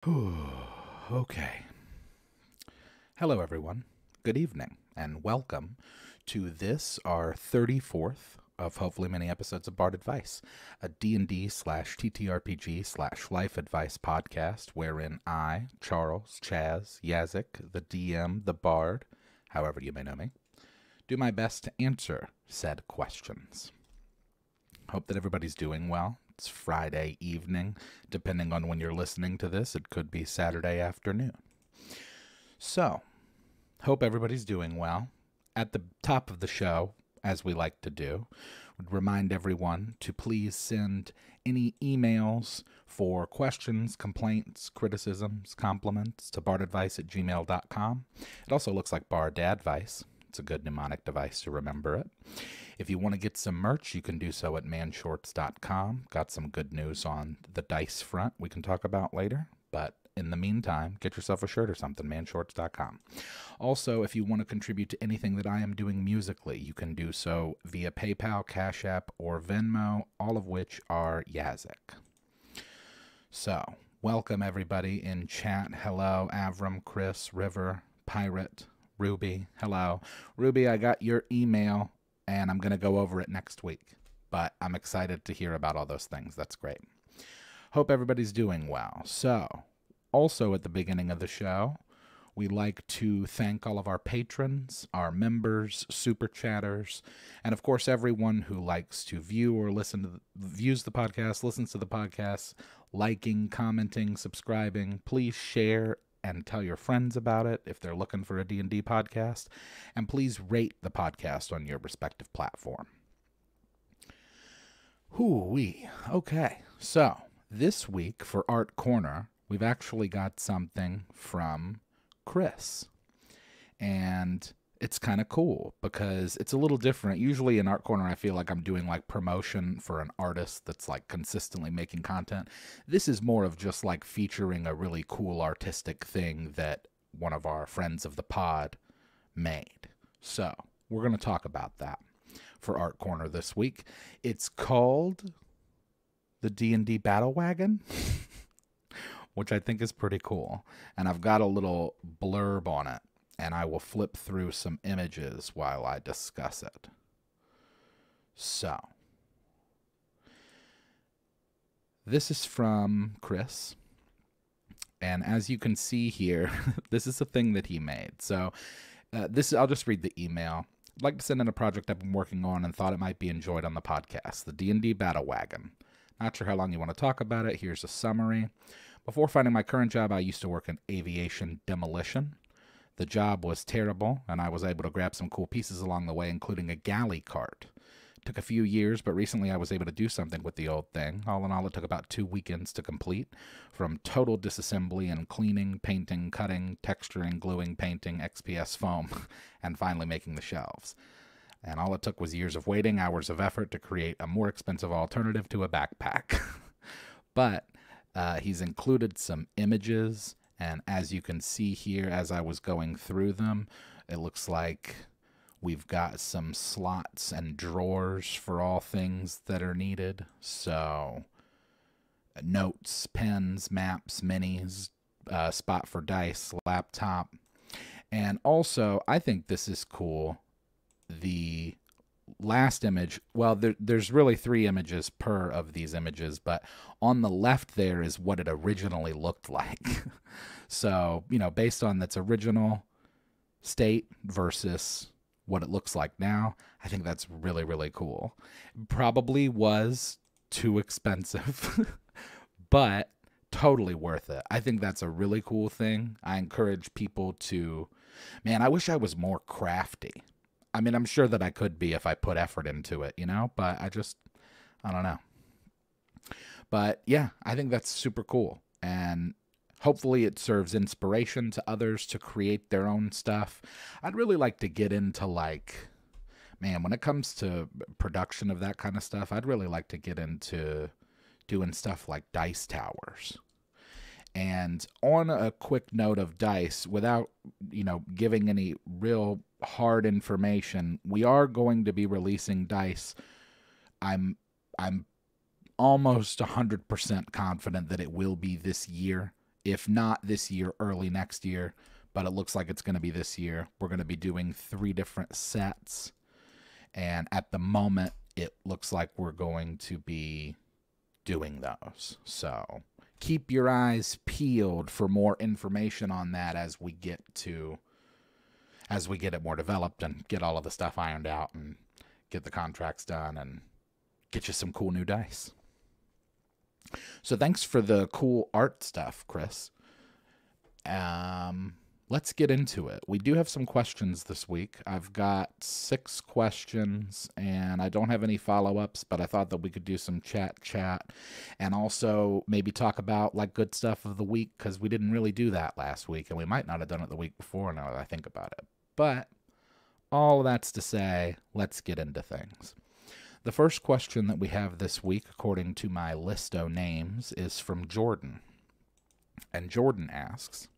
Okay. Hello, everyone. Good evening, and welcome to this, our 34th of hopefully many episodes of bardadvice, a D&D slash TTRPG slash life advice podcast wherein I, Charles, Chaz, Yazik, the DM, the bard, however you may know me, do my best to answer said questions. Hope that everybody's doing well. It's Friday evening. Depending on when you're listening to this, it could be Saturday afternoon. So, hope everybody's doing well. At the top of the show, as we like to do, would remind everyone to please send any emails for questions, complaints, criticisms, compliments to bardadvice@gmail.com. It also looks like bardadvice. It's a good mnemonic device to remember it. If you want to get some merch, you can do so at manshorts.com. Got some good news on the dice front we can talk about later. But in the meantime, get yourself a shirt or something, manshorts.com. Also, if you want to contribute to anything that I am doing musically, you can do so via PayPal, Cash App, or Venmo, all of which are Yazik. So, welcome everybody in chat. Hello, Avram, Chris, River, Pirate, Ruby. Hello. Ruby, I got your email, and I'm going to go over it next week. But I'm excited to hear about all those things. That's great. Hope everybody's doing well. So, also at the beginning of the show, we like to thank all of our patrons, our members, super chatters, and of course everyone who likes to view or views the podcast, listens to the podcast, liking, commenting, subscribing. Please share and tell your friends about it if they're looking for a D&D podcast, and please rate the podcast on your respective platform. Hoo-wee. Okay, so this week for Art Corner, we've actually got something from Chris, and it's kind of cool because it's a little different. Usually in Art Corner, I feel like I'm doing like promotion for an artist that's like consistently making content. This is more of just like featuring a really cool artistic thing that one of our friends of the pod made. So we're going to talk about that for Art Corner this week. It's called the D&D Battle Wagon, which I think is pretty cool. And I've got a little blurb on it, and I will flip through some images while I discuss it. So, this is from Chris, and as you can see here, this is a thing that he made. So, I'll just read the email. I'd like to send in a project I've been working on and thought it might be enjoyed on the podcast, the D&D Battle Wagon. Not sure how long you want to talk about it. Here's a summary. Before finding my current job, I used to work in aviation demolition. The job was terrible, and I was able to grab some cool pieces along the way, including a galley cart. It took a few years, but recently I was able to do something with the old thing. All in all, it took about 2 weekends to complete, from total disassembly and cleaning, painting, cutting, texturing, gluing, painting, XPS foam, and finally making the shelves. And all it took was years of waiting, hours of effort to create a more expensive alternative to a backpack. But he's included some images, and as you can see here, as I was going through them, it looks like we've got some slots and drawers for all things that are needed. So, notes, pens, maps, minis, spot for dice, laptop. And also, I think this is cool. The last image, well, there's really 3 images per of these images, but on the left there is what it originally looked like. So, based on its original state versus what it looks like now, I think that's really, really cool. Probably was too expensive, but totally worth it. I think that's a really cool thing. I encourage people to, man, I wish I was more crafty. I mean, I'm sure that I could be if I put effort into it, but I don't know. But yeah, I think that's super cool. And hopefully it serves inspiration to others to create their own stuff. I'd really like to get into when it comes to production of that kind of stuff, I'd really like to get into doing stuff like dice towers. And on a quick note of dice, without, giving any real hard information, we are going to be releasing dice. I'm almost 100% confident that it will be this year. If not this year, early next year, but it looks like it's going to be this year. We're going to be doing 3 different sets, and at the moment, it looks like we're going to be doing those. So keep your eyes peeled for more information on that as we get it more developed and get all of the stuff ironed out and get the contracts done and get you some cool new dice. So thanks for the cool art stuff, Chris. Let's get into it. We do have some questions this week. I've got 6 questions, and I don't have any follow-ups, but I thought that we could do some chat, and also maybe talk about like good stuff of the week, because we didn't really do that last week, and we might not have done it the week before now that I think about it. But all that's to say, let's get into things. The first question that we have this week, according to my list of names, is from Jordan. And Jordan asks,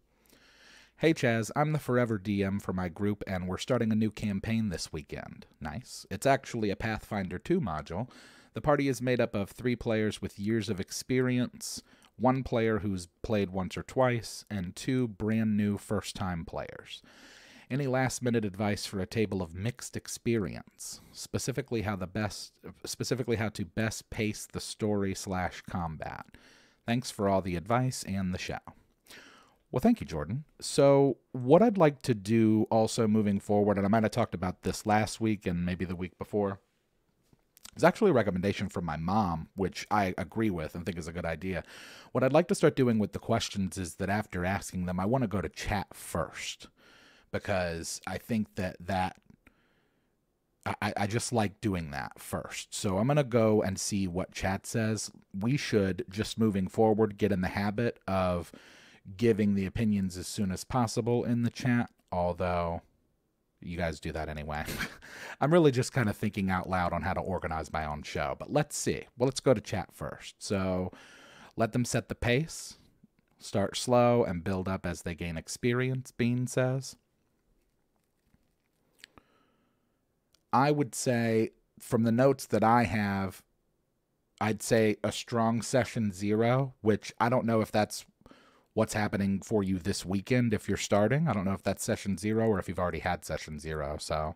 "Hey Chaz, I'm the forever DM for my group, and we're starting a new campaign this weekend." Nice. It's actually a Pathfinder 2 module. The party is made up of 3 players with years of experience, 1 player who's played once or twice, and 2 brand new first-time players. Any last-minute advice for a table of mixed experience, specifically how to best pace the story/combat. Thanks for all the advice and the show. Well, thank you, Jordan. So what I'd like to do also moving forward, and I might have talked about this last week and maybe the week before, is actually a recommendation from my mom, which I agree with and think is a good idea. What I'd like to start doing with the questions is that after asking them, I want to go to chat first, because I think that I just like doing that first. So I'm going to go and see what chat says. We should, just moving forward, get in the habit of giving the opinions as soon as possible in the chat, although you guys do that anyway. I'm really just kind of thinking out loud on how to organize my own show, but let's see. Well, let's go to chat first. So let them set the pace, start slow, and build up as they gain experience, Bean says. I would say, from the notes that I have, I'd say a strong session 0, which I don't know if that's what's happening for you this weekend if you're starting. I don't know if that's session 0 or if you've already had session 0. So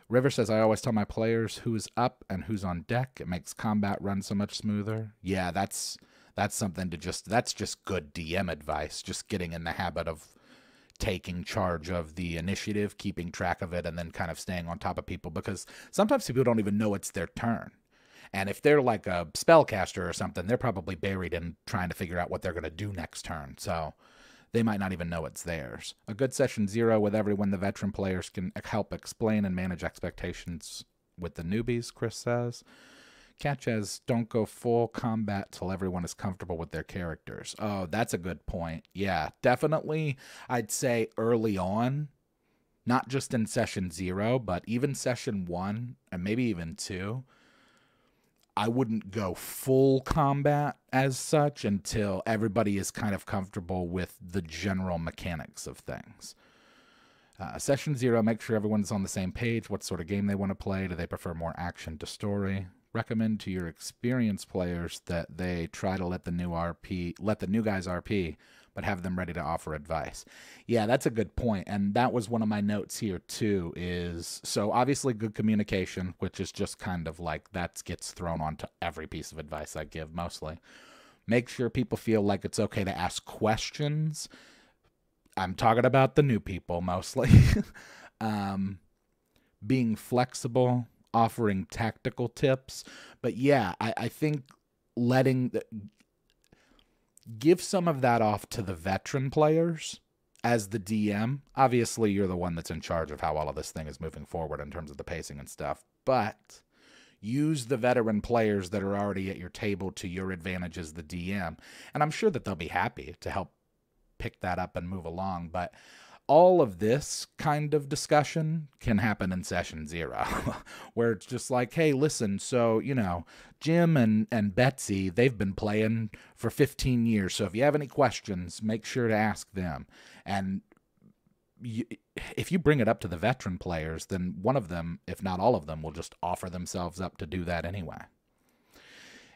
River says, "I always tell my players who's up and who's on deck. It makes combat run so much smoother." Yeah, that's something that's just good DM advice, just getting in the habit of taking charge of the initiative, keeping track of it, and then kind of staying on top of people, because sometimes people don't even know it's their turn. And if they're like a spellcaster or something, they're probably buried in trying to figure out what they're going to do next turn. So they might not even know it's theirs. A good session 0 with everyone, the veteran players can help explain and manage expectations with the newbies, Chris says. Catch as don't go full combat till everyone is comfortable with their characters. Oh, that's a good point. Yeah, definitely. I'd say early on, not just in session 0, but even session 1 and maybe even 2, I wouldn't go full combat as such until everybody is kind of comfortable with the general mechanics of things. Session 0, make sure everyone's on the same page. What sort of game they want to play? Do they prefer more action to story? Recommend to your experienced players that they try to let the new guys RP, but have them ready to offer advice. Yeah, that's a good point. And that was one of my notes here too, is so obviously good communication, which is just kind of like that gets thrown onto every piece of advice I give mostly. Make sure people feel like it's okay to ask questions. I'm talking about the new people mostly. Being flexible, offering tactical tips. But yeah, I think give some of that off to the veteran players as the DM. Obviously, you're the one that's in charge of how all of this thing is moving forward in terms of the pacing and stuff. But use the veteran players that are already at your table to your advantage as the DM. And I'm sure that they'll be happy to help pick that up and move along. But all of this kind of discussion can happen in session 0, where it's just like, hey, listen, so, Jim and Betsy, they've been playing for 15 years. So if you have any questions, make sure to ask them. And if you bring it up to the veteran players, then one of them, if not all of them, will just offer themselves up to do that anyway.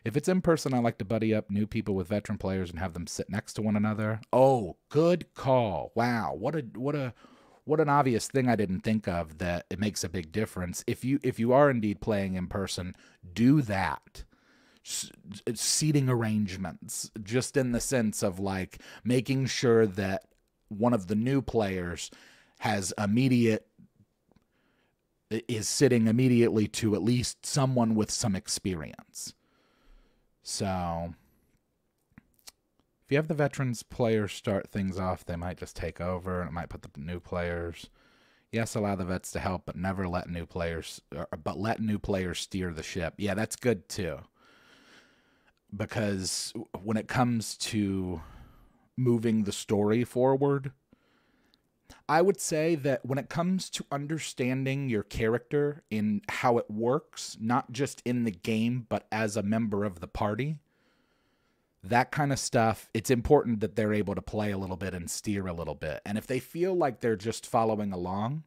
If it's in person, I like to buddy up new people with veteran players and have them sit next to one another. Oh, good call. Wow, what an obvious thing I didn't think of, that it makes a big difference. If you are indeed playing in person, do that. Seating arrangements, just in the sense of like making sure that one of the new players is sitting immediately to at least someone with some experience. So if you have the veterans players start things off, they might just take over, and it might put the new players. Yes, allow the vets to help, but never let new players, let new players steer the ship. Yeah, that's good too. Because when it comes to moving the story forward, I would say that when it comes to understanding your character in how it works, not just in the game, but as a member of the party, that kind of stuff, it's important that they're able to play a little bit and steer a little bit. And if they feel like they're just following along,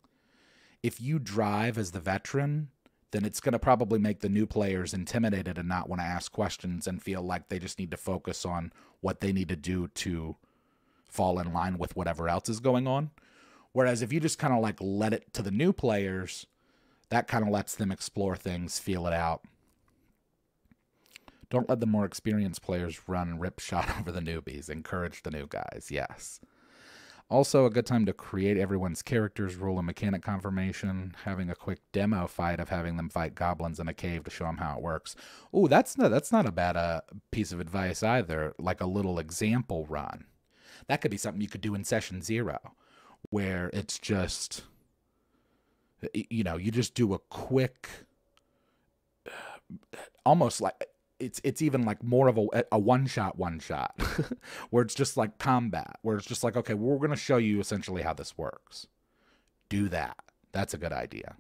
if you drive as the veteran, then it's going to probably make the new players intimidated and not want to ask questions and feel like they just need to focus on what they need to do to fall in line with whatever else is going on. Whereas if you just kind of like let it to the new players, that kind of lets them explore things, feel it out. Don't let the more experienced players run rip shot over the newbies. Encourage the new guys, yes. Also, a good time to create everyone's characters, rule and mechanic confirmation, having a quick demo fight of having them fight goblins in a cave to show them how it works. Ooh, that's not a bad piece of advice either, like a little example run. That could be something you could do in session 0, where it's just, you just do a quick, almost like, it's even like more of a one-shot, where it's just like combat, where it's just like, okay, we're going to show you essentially how this works. Do that. That's a good idea.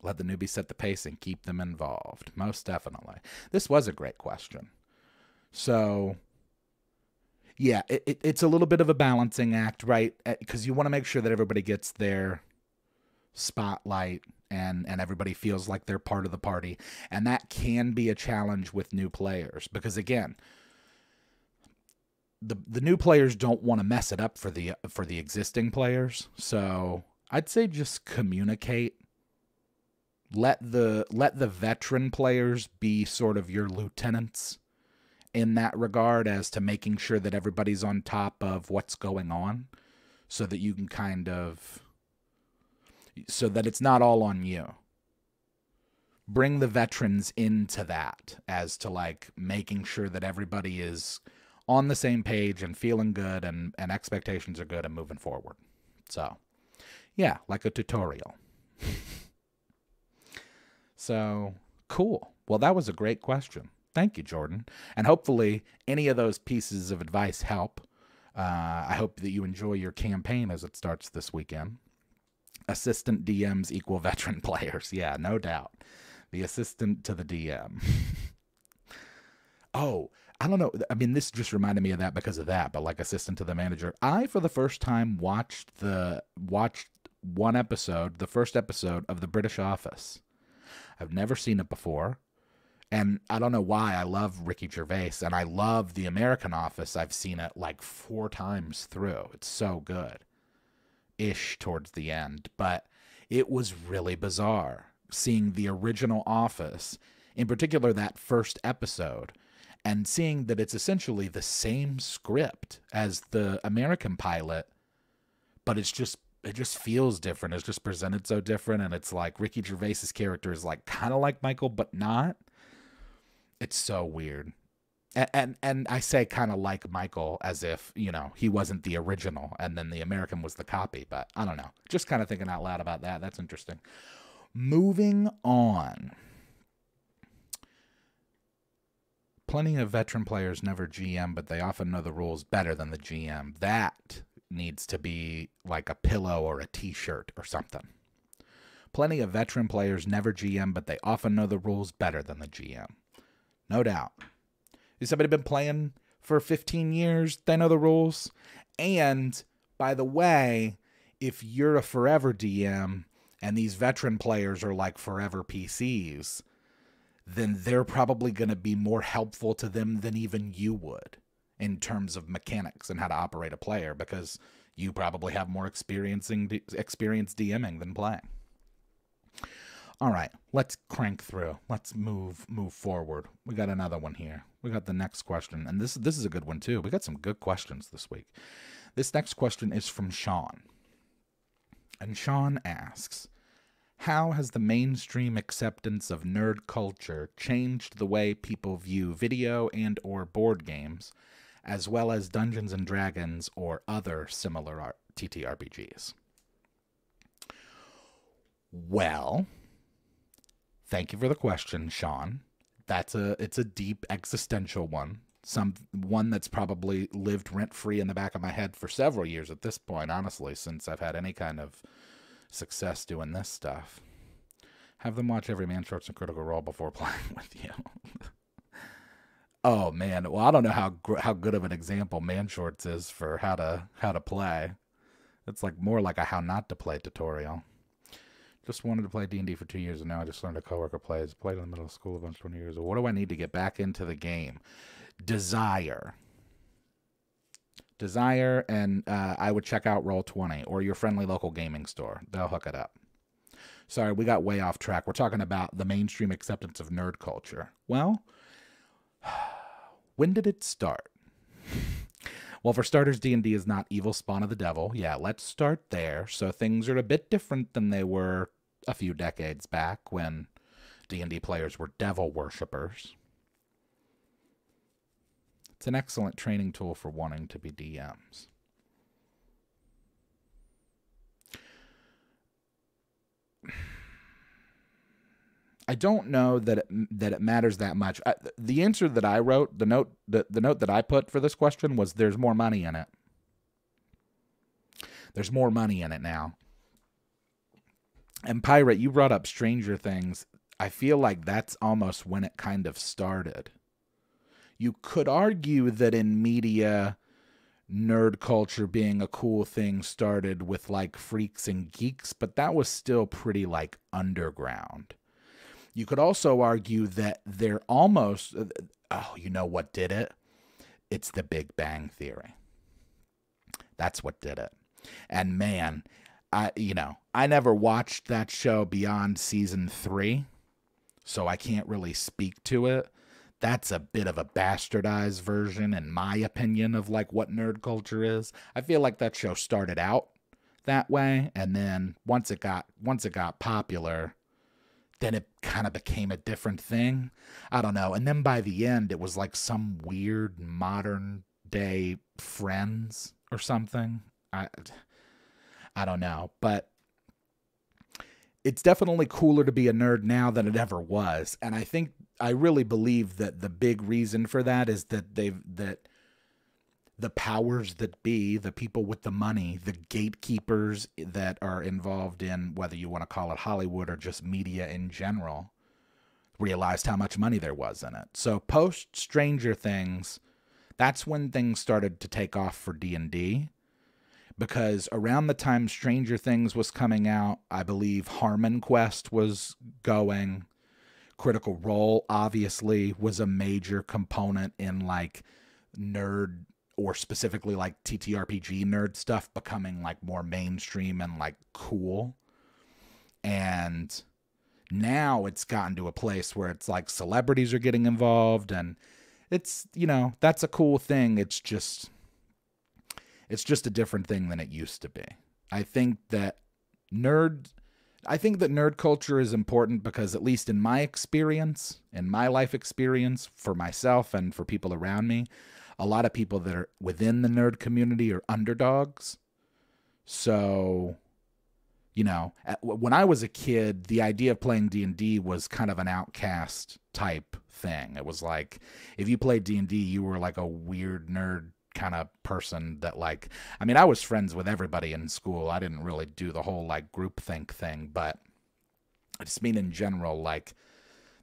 Let the newbie set the pace and keep them involved. Most definitely. This was a great question. So, yeah, it's a little bit of a balancing act, right? Because you want to make sure that everybody gets their spotlight and everybody feels like they're part of the party. And that can be a challenge with new players because, again, the new players don't want to mess it up for the existing players. So I'd say just communicate. Let the veteran players be sort of your lieutenants in that regard, as to making sure that everybody's on top of what's going on, so that you can so that it's not all on you. Bring the veterans into that, as to like making sure that everybody is on the same page and feeling good and expectations are good and moving forward. So, yeah, like a tutorial. So, cool. Well, that was a great question. Thank you, Jordan. And hopefully any of those pieces of advice help. I hope that you enjoy your campaign as it starts this weekend. Assistant DMs equal veteran players. Yeah, no doubt. The assistant to the DM. Oh, I don't know. I mean, this just reminded me of that because of that, but like assistant to the manager. I, for the first time, watched one episode, the first episode of The British Office. I've never seen it before. And I don't know why. I love Ricky Gervais, and I love The American Office. I've seen it like 4 times through. It's so good-ish towards the end. But it was really bizarre seeing the original Office, in particular that first episode, and seeing that it's essentially the same script as the American pilot, but it just feels different. It's just presented so different, and it's like Ricky Gervais's character is like kind of like Michael, but not. It's so weird. And I say kind of like Michael as if, he wasn't the original and then the American was the copy, but I don't know. Just kind of thinking out loud about that. That's interesting. Moving on. Plenty of veteran players never GM, but they often know the rules better than the GM. That needs to be like a pillow or a t-shirt or something. Plenty of veteran players never GM, but they often know the rules better than the GM. No doubt. Has somebody been playing for 15 years? They know the rules. And, by the way, if you're a forever DM and these veteran players are like forever PCs, then they're probably going to be more helpful to them than even you would in terms of mechanics and how to operate a player, because you probably have more experience DMing than playing. All right, let's crank through. Let's move forward. We got another one here. We got the next question, and this is a good one too. We got some good questions this week. This next question is from Sean. And Sean asks, how has the mainstream acceptance of nerd culture changed the way people view video and or board games, as well as Dungeons and Dragons or other similar TTRPGs? Well, thank you for the question, Sean. It's a deep existential one. One that's probably lived rent-free in the back of my head for several years at this point, honestly, since I've had any kind of success doing this stuff. Have them watch every Man Shorts and Critical Role before playing with you. Oh man, well I don't know how good of an example Man Shorts is for how to play. It's like more like a how not to play tutorial. Just wanted to play D&D for 2 years, and now I just learned a coworker plays. Played in the middle of school a bunch of 20 years. What do I need to get back into the game? Desire, and I would check out Roll20 or your friendly local gaming store. They'll hook it up. Sorry, we got way off track. We're talking about the mainstream acceptance of nerd culture. Well, when did it start? Well, for starters, D&D is not evil spawn of the devil. Yeah, let's start there. So things are a bit different than they were a few decades back when D&D players were devil worshippers. It's an excellent training tool for wanting to be DMs. I don't know that it matters that much. The answer that I wrote, the note that I put for this question was, there's more money in it. There's more money in it now. And Pirate, you brought up Stranger Things. I feel like that's almost when it kind of started. You could argue that in media, nerd culture being a cool thing started with like Freaks and Geeks, but that was still pretty like underground. You could also argue that they're almost, you know what did it? It's the Big Bang Theory. That's what did it. And man, I never watched that show beyond season 3, so I can't really speak to it. That's a bit of a bastardized version, in my opinion, of like what nerd culture is. I feel like that show started out that way, and then once it got popular, then it kind of became a different thing. I don't know. And then by the end, it was like some weird modern day Friends or something. I don't know. But it's definitely cooler to be a nerd now than it ever was. And I really believe that the big reason for that is that the powers that be, the people with the money, the gatekeepers that are involved in, whether you want to call it Hollywood or just media in general, realized how much money there was in it. So post Stranger Things, that's when things started to take off for D&D, because around the time Stranger Things was coming out, I believe Harmon Quest was going. Critical Role obviously was a major component in like nerd, or specifically like TTRPG nerd stuff, becoming like more mainstream and like cool. And now it's gotten to a place where it's like celebrities are getting involved, and it's, that's a cool thing. It's just a different thing than it used to be. I think that nerd culture is important because, at least in my experience, in my life experience, for myself and for people around me, a lot of people that are within the nerd community are underdogs. So, when I was a kid, the idea of playing D&D was kind of an outcast type thing. It was like, if you played D&D, you were like a weird nerd kind of person that I was friends with everybody in school. I didn't really do the whole like groupthink thing, but I just mean in general, like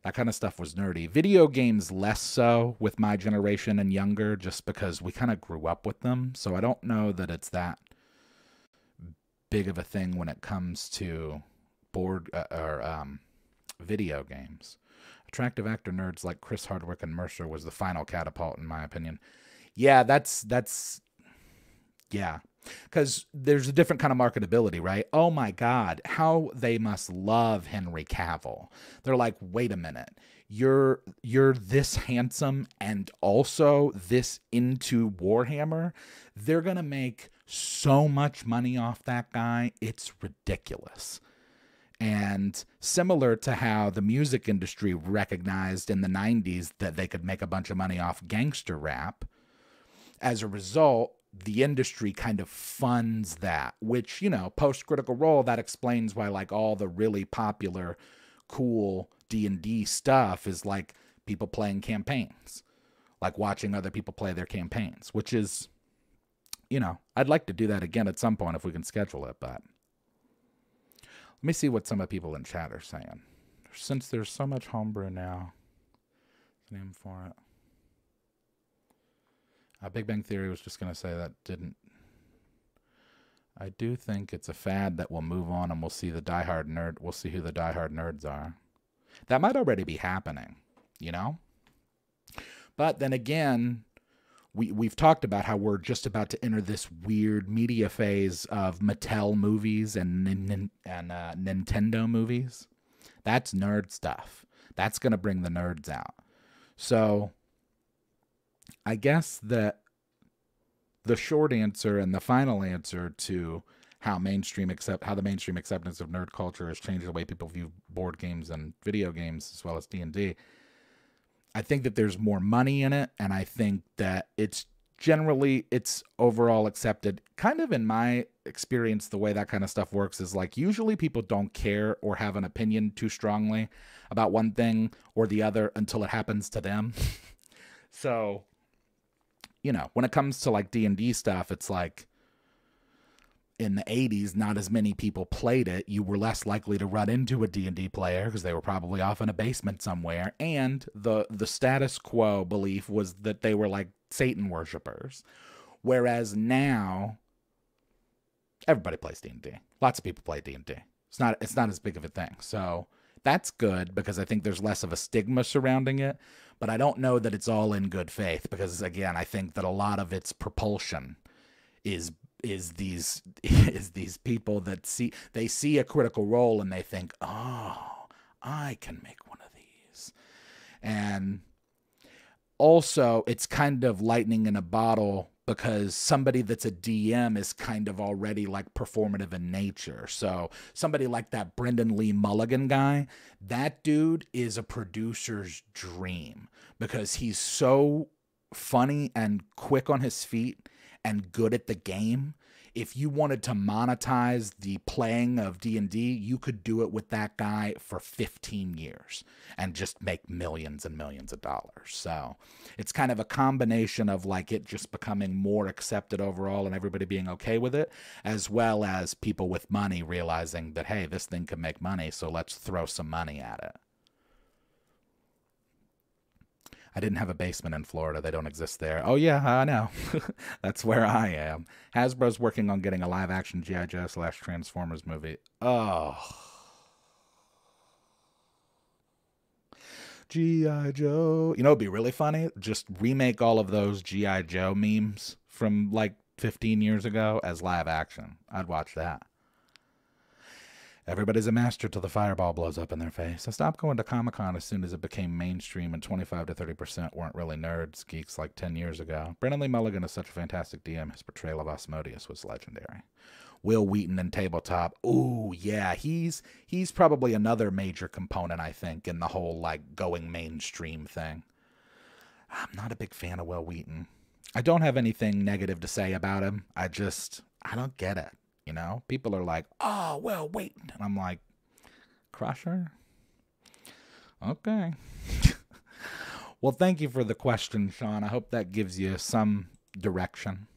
that kind of stuff was nerdy. Video games less so with my generation and younger, just because we kind of grew up with them. So I don't know that it's that big of a thing when it comes to board or video games. Attractive actor nerds like Chris Hardwick and Mercer was the final catapult, in my opinion. Yeah, yeah. Because there's a different kind of marketability, right? Oh my God, how they must love Henry Cavill. They're like, wait a minute, you're this handsome and also this into Warhammer. They're gonna make so much money off that guy. It's ridiculous. And similar to how the music industry recognized in the 90s that they could make a bunch of money off gangster rap, as a result, the industry kind of funds that, which, you know, post Critical Role, that explains why like all the really popular, cool D&D stuff is like people playing campaigns, like watching other people play their campaigns, which is, you know, I'd like to do that again at some point if we can schedule it, but let me see what some of the people in chat are saying. Since there's so much homebrew now, name for it. Big Bang Theory was just going to say that didn't. I do think it's a fad that will move on and we'll see the diehard nerd. We'll see who the diehard nerds are. That might already be happening, you know? But then again, we've talked about how we're just about to enter this weird media phase of Mattel movies and Nintendo movies. That's nerd stuff. That's going to bring the nerds out. So I guess that the short answer and the final answer to how the mainstream acceptance of nerd culture has changed the way people view board games and video games as well as D&D. I think that there's more money in it, and I think that it's overall accepted. Kind of in my experience, the way that kind of stuff works is like usually people don't care or have an opinion too strongly about one thing or the other until it happens to them. So, you know, when it comes to like D&D stuff, it's like in the 80s, not as many people played it. You were less likely to run into a D&D player because they were probably off in a basement somewhere. And the status quo belief was that they were like Satan worshipers. Whereas now, everybody plays D&D. Lots of people play D&D. It's not as big of a thing. So that's good because I think there's less of a stigma surrounding it. But I don't know that it's all in good faith because, again, I think that a lot of its propulsion is these people that see a Critical Role and they think, oh, I can make one of these. And also, it's kind of lightning in a bottle because somebody that's a DM is kind of already like performative in nature. So somebody like that Brendan Lee Mulligan guy, that dude is a producer's dream because he's so funny and quick on his feet and good at the game. If you wanted to monetize the playing of D&D, you could do it with that guy for 15 years and just make millions and millions of dollars. So it's kind of a combination of like it just becoming more accepted overall and everybody being okay with it, as well as people with money realizing that, hey, this thing can make money, so let's throw some money at it. I didn't have a basement in Florida. They don't exist there. Oh, yeah, I know. That's where I am. Hasbro's working on getting a live-action G.I. Joe / Transformers movie. Oh. G.I. Joe. You know, it'd be really funny? Just remake all of those G.I. Joe memes from, like, 15 years ago as live action. I'd watch that. Everybody's a master till the fireball blows up in their face. I stopped going to Comic-Con as soon as it became mainstream and 25 to 30% weren't really nerds, geeks like 10 years ago. Brendan Lee Mulligan is such a fantastic DM. His portrayal of Asmodeus was legendary. Will Wheaton in Tabletop. Ooh, yeah, he's probably another major component, I think, in the whole, like, going mainstream thing. I'm not a big fan of Will Wheaton. I don't have anything negative to say about him. I don't get it. You know, people are like, oh, well, wait. And I'm like, Crusher? Okay. Well, thank you for the question, Sean. I hope that gives you some direction.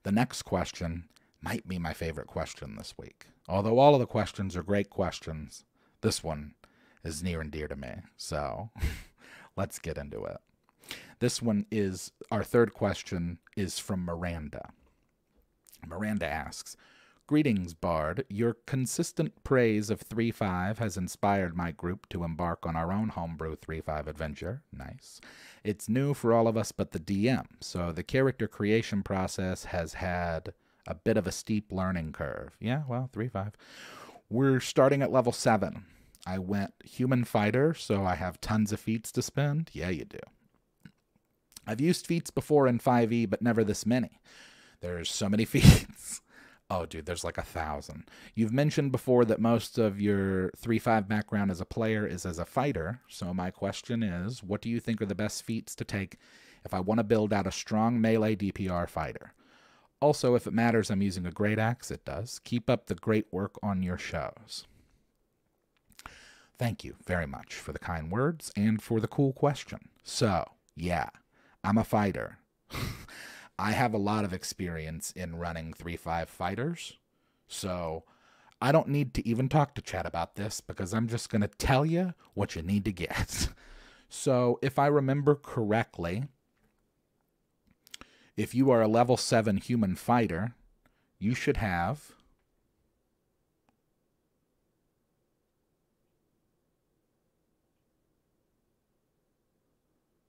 The next question might be my favorite question this week. Although all of the questions are great questions, this one is near and dear to me. So let's get into it. This one our third question is from Miranda. Miranda asks, Greetings, Bard. Your consistent praise of 3.5 has inspired my group to embark on our own homebrew 3.5 adventure. Nice. It's new for all of us but the DM, so the character creation process has had a bit of a steep learning curve. Yeah, well, 3.5. We're starting at level 7. I went human fighter, so I have tons of feats to spend. Yeah, you do. I've used feats before in 5e, but never this many. There's so many feats. Oh, dude, there's like 1,000. You've mentioned before that most of your 3.5 background as a player is as a fighter, so my question is, what do you think are the best feats to take if I want to build out a strong melee DPR fighter? Also, if it matters I'm using a great axe, it does. Keep up the great work on your shows. Thank you very much for the kind words and for the cool question. So, yeah, I'm a fighter. I have a lot of experience in running 3.5 fighters, so I don't need to even talk to chat about this because I'm just going to tell you what you need to get. So if I remember correctly, if you are a level 7 human fighter, you should have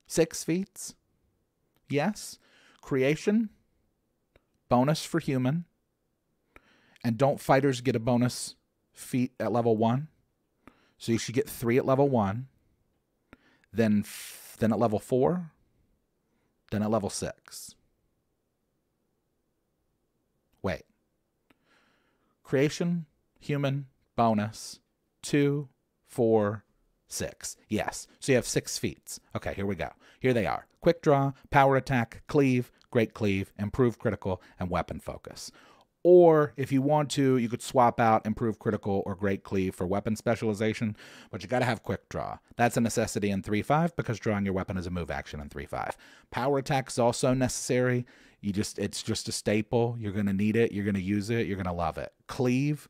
6 feats. Yes. Creation, bonus for human, and don't fighters get a bonus feat at level 1? So you should get 3 at level 1, then at level 4, then at level 6. Wait. Creation, human, bonus, 2, 4, 6. Yes. So you have 6 feats. Okay, here we go. Here they are. Quick draw, power attack, cleave, great cleave, improve critical, and weapon focus. Or if you want to, you could swap out improve critical or great cleave for weapon specialization, but you got to have quick draw. That's a necessity in 3.5 because drawing your weapon is a move action in 3.5. Power attack is also necessary. It's just a staple. You're going to need it. You're going to use it. You're going to love it. Cleave's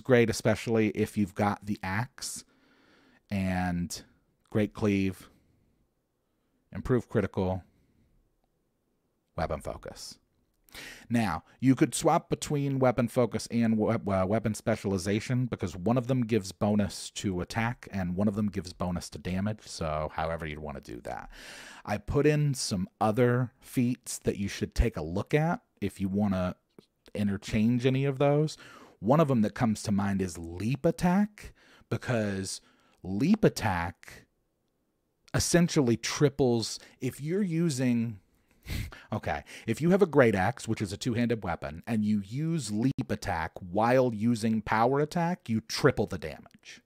great, especially if you've got the axe. And great cleave, improve critical, weapon focus. Now, you could swap between weapon focus and weapon specialization because one of them gives bonus to attack and one of them gives bonus to damage, so however you'd want to do that. I put in some other feats that you should take a look at if you want to interchange any of those. One of them that comes to mind is leap attack, because leap attack essentially triples if you're using... Okay, if you have a great axe, which is a two-handed weapon, and you use leap attack while using power attack, you triple the damage.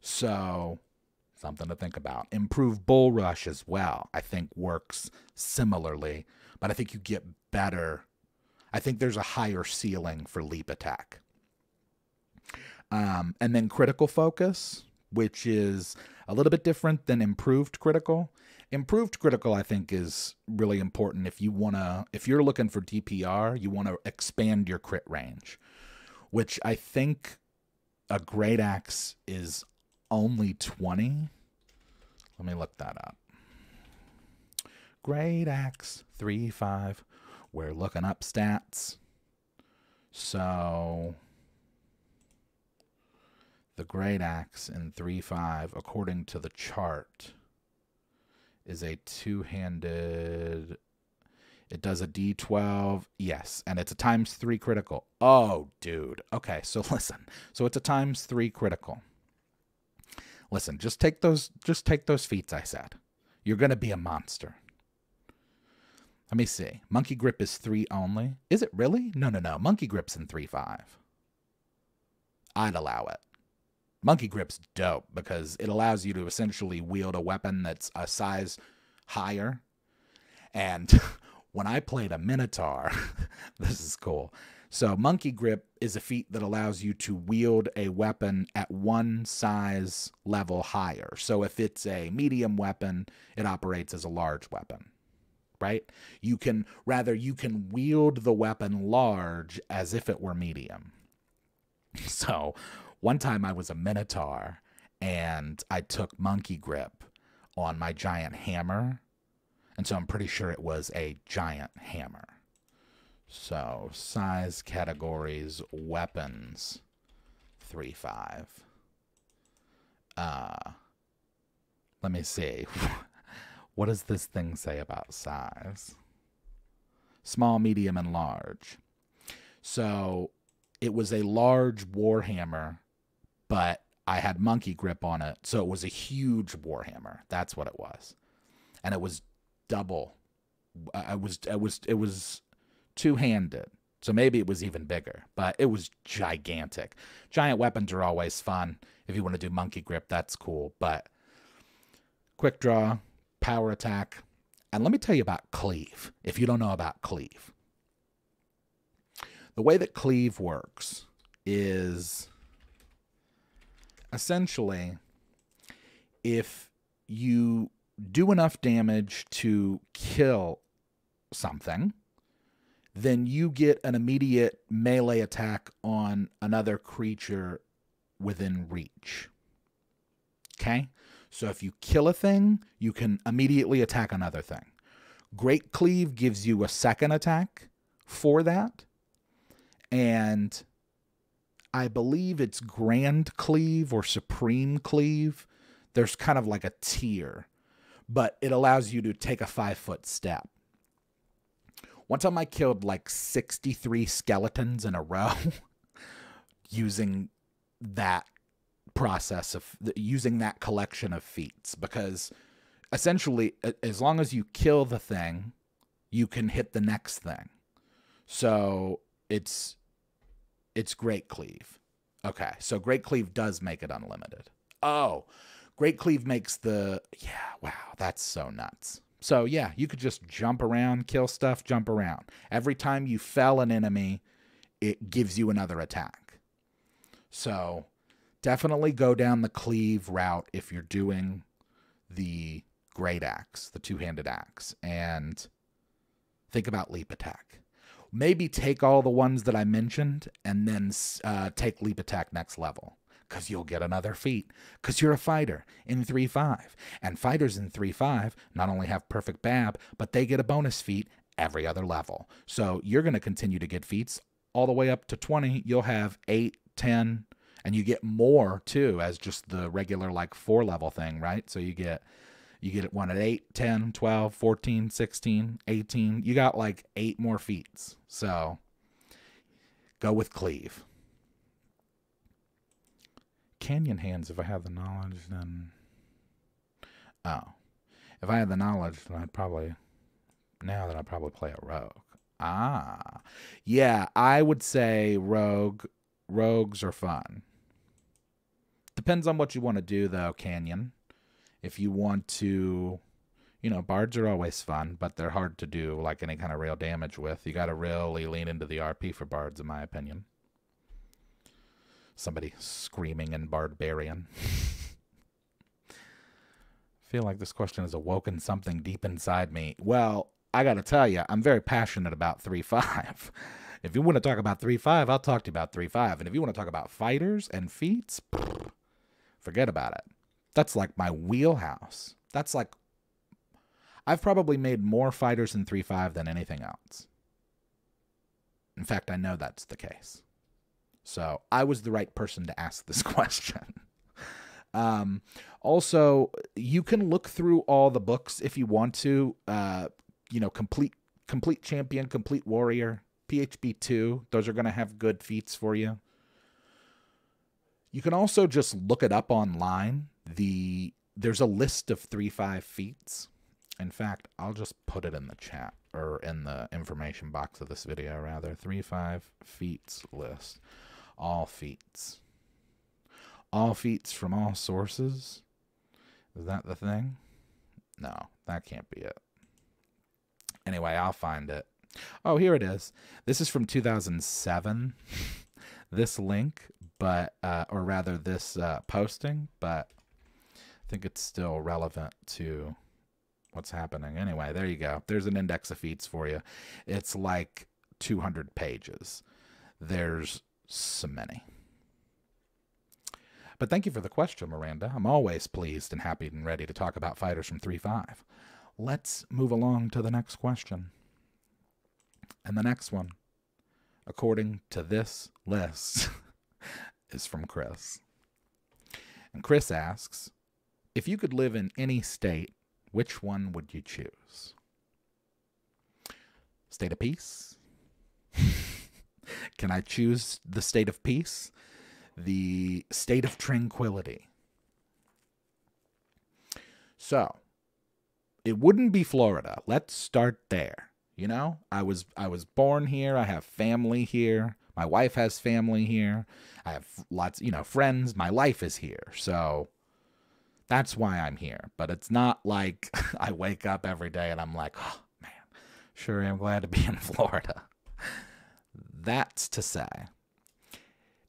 So, something to think about. Improve bull rush as well, I think works similarly, but I think you get better. I think there's a higher ceiling for leap attack. And then critical focus, which is a little bit different than improved critical. Improved critical, I think, is really important if you're looking for DPR, you want to expand your crit range, which I think a great axe is only 20. Let me look that up. Great axe 3.5. We're looking up stats. So the great axe in 3.5, according to the chart, is a two-handed... It does a D12, yes, and it's a ×3 critical. Oh, dude. Okay, so listen. So it's a ×3 critical. Listen, just take those feats I said. You're going to be a monster. Let me see. Monkey grip is 3 only. Is it really? No. Monkey grip's in 3.5. I'd allow it. Monkey grip's dope because it allows you to essentially wield a weapon that's a size higher. And when I played a Minotaur, this is cool. So monkey grip is a feat that allows you to wield a weapon at one size level higher. So if it's a medium weapon, it operates as a large weapon, right? You can wield the weapon large as if it were medium. So one time I was a Minotaur and I took monkey grip on my giant hammer. And so I'm pretty sure it was a giant hammer. So, size categories, weapons, 3.5. Let me see. What does this thing say about size? Small, medium, and large. So, it was a large Warhammer, but I had monkey grip on it, so it was a huge Warhammer. That's what it was. And it was double. It was two-handed. So maybe it was even bigger, but it was gigantic. Giant weapons are always fun. If you want to do monkey grip, that's cool. But quick draw, power attack. And let me tell you about cleave, if you don't know about cleave. The way that cleave works is essentially if you do enough damage to kill something, then you get an immediate melee attack on another creature within reach. Okay? So if you kill a thing, you can immediately attack another thing. Great Cleave gives you a second attack for that. And I believe it's Grand Cleave or Supreme Cleave. There's kind of like a tier, but it allows you to take a 5-foot step. One time I killed like 63 skeletons in a row using that process of using that collection of feats, because essentially as long as you kill the thing, you can hit the next thing. So it's Great Cleave. Okay, so Great Cleave does make it unlimited. Oh, Great Cleave makes the, yeah, wow, that's so nuts. So yeah, you could just jump around, kill stuff, jump around. Every time you fell an enemy, it gives you another attack. So definitely go down the cleave route if you're doing the great axe, the two-handed axe, and think about leap attack. Maybe take all the ones that I mentioned and then take leap attack next level, because you'll get another feat, because you're a fighter in 3.5. And fighters in 3.5 not only have perfect BAB, but they get a bonus feat every other level. So you're going to continue to get feats all the way up to 20. You'll have 8, 10, and you get more too as just the regular like 4-level thing, right? So you get one at 8, 10, 12, 14, 16, 18. You got like 8 more feats. So go with Cleave. Canyon hands, if I have the knowledge, then... Oh. If I had the knowledge, then I'd probably play a rogue. Ah. Yeah, I would say rogue. Rogues are fun. Depends on what you want to do, though, Canyon. If you want to... You know, bards are always fun, but they're hard to do, like, any kind of real damage with. You got to really lean into the RP for bards, in my opinion. Somebody screaming in Barbarian. Feel like this question has awoken something deep inside me. Well, I got to tell you, I'm very passionate about 3.5. If you want to talk about 3.5, I'll talk to you about 3.5. And if you want to talk about fighters and feats, forget about it. That's like my wheelhouse. That's like... I've probably made more fighters in 3.5 than anything else. In fact, I know that's the case. So I was the right person to ask this question. Also, you can look through all the books if you want to. You know, complete champion, complete warrior, PHB 2. Those are going to have good feats for you. You can also just look it up online. There's a list of 3.5 feats. In fact, I'll just put it in the chat, or in the information box of this video, rather. 3.5 feats list. All feats. All feats from all sources. Is that the thing? No, that can't be it. Anyway, I'll find it. Oh, here it is. This is from 2007. This link, but, or rather this posting, but I think it's still relevant to what's happening. Anyway, there you go. There's an index of feats for you. It's like 200 pages. There's so many. But thank you for the question, Miranda. I'm always pleased and happy and ready to talk about fighters from 3.5. Let's move along to the next question. And the next one, according to this list, is from Chris. And Chris asks, if you could live in any state, which one would you choose? State of peace? Can I choose the state of peace? The state of tranquility? So, it wouldn't be Florida. Let's start there. You know, I was born here. I have family here. My wife has family here. I have lots, friends. My life is here. So that's why I'm here. But it's not like I wake up every day and I'm like, oh, man, sure am glad to be in Florida. That's to say,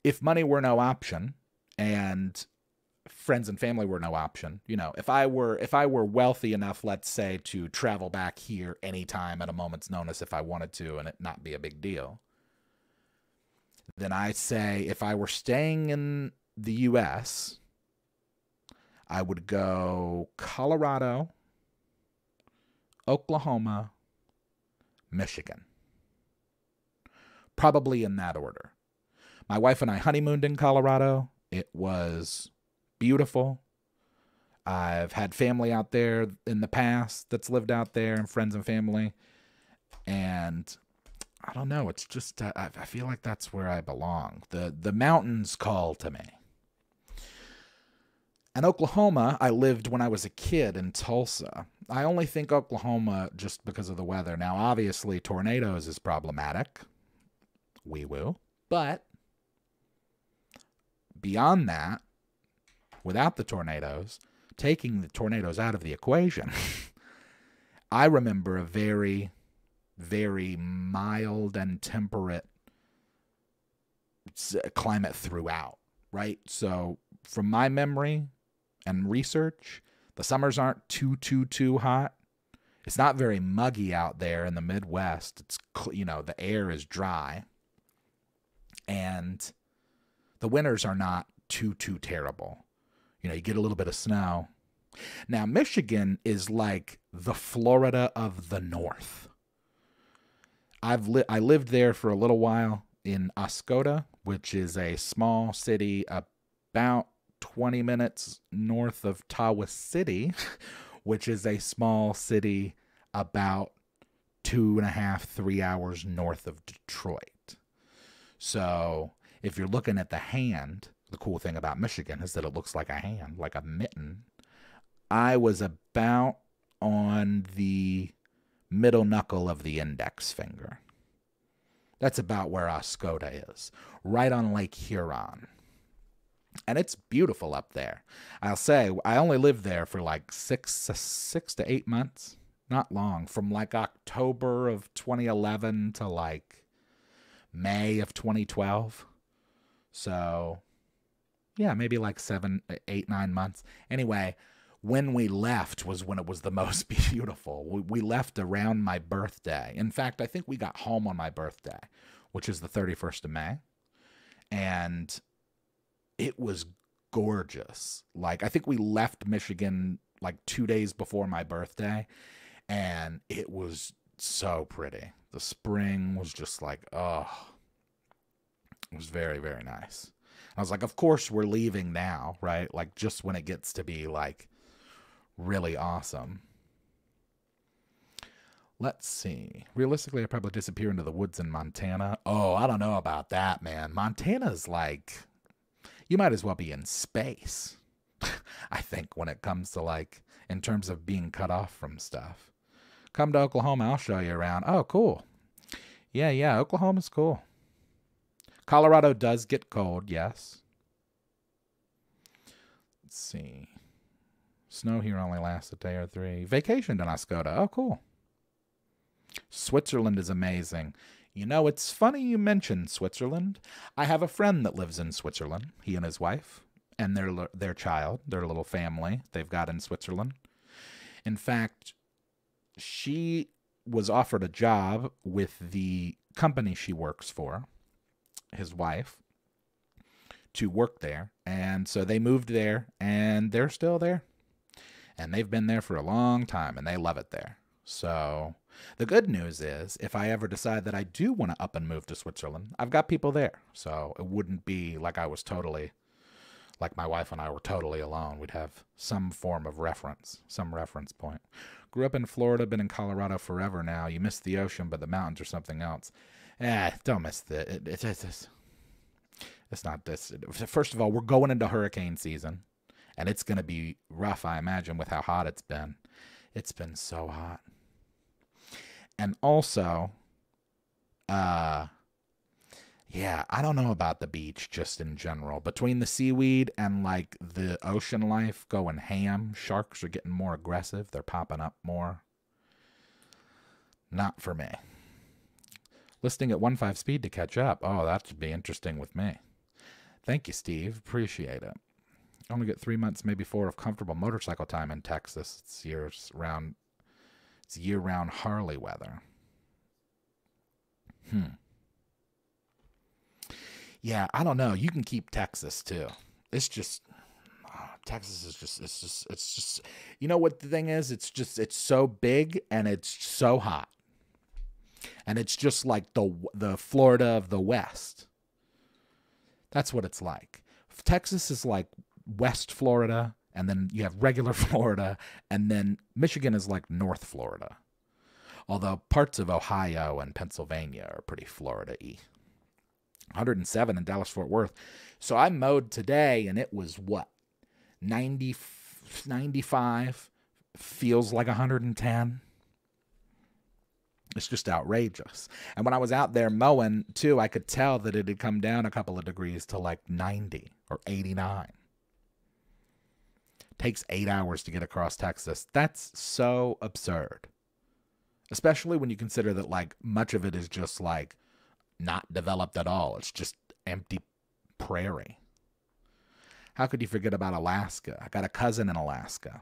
if money were no option and friends and family were no option, if I were wealthy enough, let's say, to travel back here anytime at a moment's notice if I wanted to and it not be a big deal, then I say if I were staying in the U.S., I would go Colorado, Oklahoma, Michigan. Probably in that order. My wife and I honeymooned in Colorado. It was beautiful. I've had family out there in the past that's lived out there, and friends and family. And I don't know. It's just, I feel like that's where I belong. The mountains call to me. And Oklahoma, I lived when I was a kid in Tulsa. I only think Oklahoma just because of the weather. Now, obviously, tornadoes is problematic. Wee-woo. But beyond that, without the tornadoes, taking the tornadoes out of the equation, I remember a very, very mild and temperate climate throughout, right? So from my memory and research, the summers aren't too hot. It's not very muggy out there in the Midwest. It's, the air is dry. And the winters are not too terrible. You get a little bit of snow. Now, Michigan is like the Florida of the North. I lived there for a little while in Oscoda, which is a small city about 20 minutes north of Tawas City, which is a small city about 2.5, 3 hours north of Detroit. So if you're looking at the hand, the cool thing about Michigan is that it looks like a hand, like a mitten. I was about on the middle knuckle of the index finger. That's about where Oscoda is, right on Lake Huron. And it's beautiful up there. I'll say, I only lived there for like 6 to 8 months. Not long. From like October of 2011 to like May of 2012. So, yeah, maybe like 7, 8, 9 months. Anyway, when we left was when it was the most beautiful. We left around my birthday. In fact, I think we got home on my birthday, which is the 31st of May. And it was gorgeous. Like, I think we left Michigan like 2 days before my birthday, and it was so pretty. The spring was just like, oh, it was very, very nice. I was like, of course we're leaving now, right? Like, just when it gets to be like really awesome. Let's see. Realistically, I'd probably disappear into the woods in Montana. Oh, I don't know about that, man. Montana's like, you might as well be in space. I think when it comes to like, in terms of being cut off from stuff. Come to Oklahoma, I'll show you around. Oh, cool. Yeah, Oklahoma's cool. Colorado does get cold, yes. Let's see. Snow here only lasts a day or 3. Vacationed in Oscoda. Oh, cool. Switzerland is amazing. It's funny you mentioned Switzerland. I have a friend that lives in Switzerland, he and his wife, and their child, their little family they've got in Switzerland. In fact, she was offered a job with the company she works for, his wife, to work there. And so they moved there, and they're still there. And they've been there for a long time, and they love it there. So the good news is if I ever decide that I do want to up and move to Switzerland, I've got people there. So it wouldn't be like I was totally, like my wife and I were totally alone. We'd have some form of reference, some reference point. Grew up in Florida, been in Colorado forever now. You miss the ocean, but the mountains are something else. Don't miss it's not this. First of all, we're going into hurricane season, and it's going to be rough, I imagine, with how hot it's been. It's been so hot. And also, yeah, I don't know about the beach just in general. Between the seaweed and like the ocean life going ham, sharks are getting more aggressive. They're popping up more. Not for me. Listing at 1.5 speed to catch up. Oh, that should be interesting with me. Thank you, Steve. Appreciate it. Only get 3 months, maybe 4 of comfortable motorcycle time in Texas. It's year-round Harley weather. Yeah, I don't know. You can keep Texas too. It's just Texas is just it's just you know what the thing is? It's so big and it's so hot. And it's just like the Florida of the West. That's what it's like. Texas is like West Florida, and then you have regular Florida, and then Michigan is like North Florida. Although parts of Ohio and Pennsylvania are pretty Florida-y. 107 in Dallas-Fort Worth. So I mowed today, and it was what? 90, 95. Feels like 110. It's just outrageous. And when I was out there mowing, too, I could tell that it had come down a couple of degrees to like 90 or 89. Takes 8 hours to get across Texas. That's so absurd. Especially when you consider that like much of it is just like not developed at all. It's just empty prairie. How could you forget about Alaska? I got a cousin in Alaska.